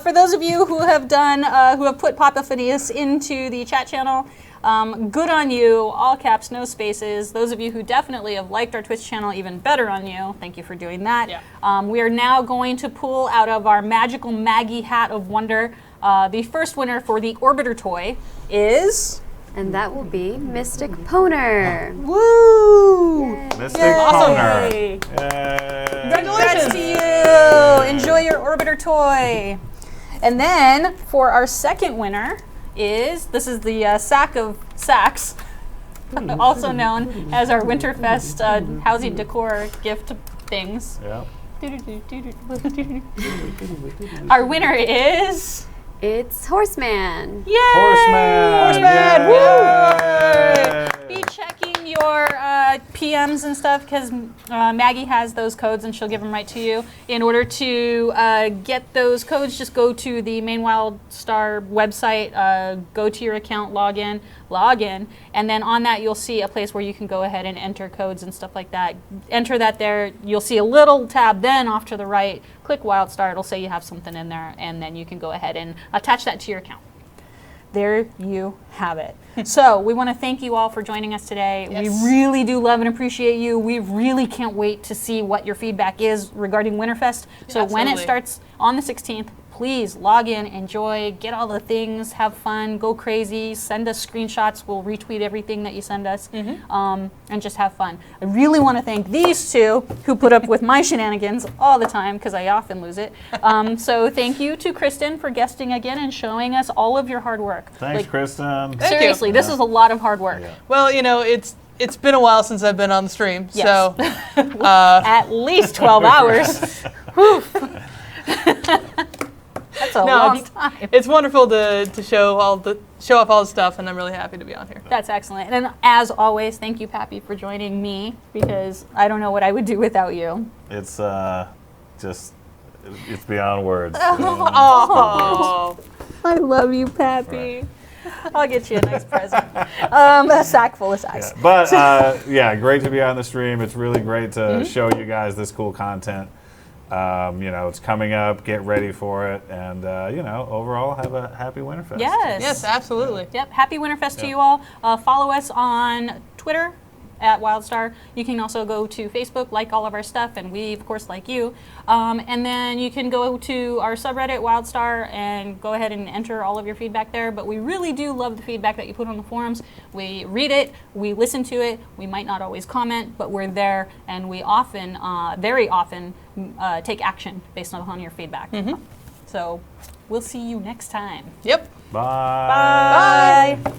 A: for those of you who have put Papa Phineas into the chat channel, good on you, all caps, no spaces. Those of you who definitely have liked our Twitch channel, even better on you. Thank you for doing that.
B: Yeah.
A: We are now going to pull out of our magical Maggie hat of wonder. The first winner for the Orbiter toy is...
D: And that will be Mystic Poner.
A: Woo!
C: Mystic
A: Awesome.
C: Poner.
A: Yay.
C: Yay.
A: Congrats to you! Enjoy your Orbiter toy. And then for our second winner this is the sack of sacks, also known as our Winterfest housing decor gift things.
C: Yeah.
A: Our winner is...
D: It's Horseman.
A: Yay!
C: Horseman.
A: Woo!
C: Yay.
A: Be checking your PMs and stuff because Maggie has those codes and she'll give them right to you. In order to get those codes, just go to the main WildStar website, go to your account, log in, and then on that you'll see a place where you can go ahead and enter codes and stuff like that. Enter that there. You'll see a little tab then off to the right. Click WildStar. It'll say you have something in there, and then you can go ahead and attach that to your account. There you have it. So we want to thank you all for joining us today.
B: Yes.
A: We really do love and appreciate you. We really can't wait to see what your feedback is regarding Winterfest. So when it
B: Absolutely.
A: starts on the 16th, please log in, enjoy, get all the things, have fun, go crazy, send us screenshots. We'll retweet everything that you send us, and just have fun. I really want to thank these two who put up with my shenanigans all the time because I often lose it. So thank you to Kristen for guesting again and showing us all of your hard work.
C: Thanks, Kristen.
B: Thank you.
A: Seriously, this is a lot of hard work.
C: Yeah.
B: Well, it's been a while since I've been on the stream,
A: Yes.
B: so
A: At least 12 hours. Whew. That's a
B: No,
A: long
B: it's-
A: time.
B: It's wonderful to show off all the stuff, and I'm really happy to be on here.
A: That's excellent. And as always, thank you, Pappy, for joining me because I don't know what I would do without you.
C: It's just, it's beyond words.
B: Oh,
A: I love you, Pappy. I'll get you a nice present. A sack full of sacks.
C: Yeah. But yeah, great to be on the stream. It's really great to show you guys this cool content. You know, it's coming up. Get ready for it, and you know, overall, have a happy Winterfest.
B: yes, absolutely.
A: Yep. Happy Winterfest to you all. Follow us on Twitter at WildStar. You can also go to Facebook, like all of our stuff, and we, of course, like you. And then you can go to our subreddit, WildStar, and go ahead and enter all of your feedback there. But we really do love the feedback that you put on the forums. We read it, we listen to it. We might not always comment, but we're there, and we often, very often, take action based on your feedback. So we'll see you next time.
B: Yep.
C: Bye.
A: Bye.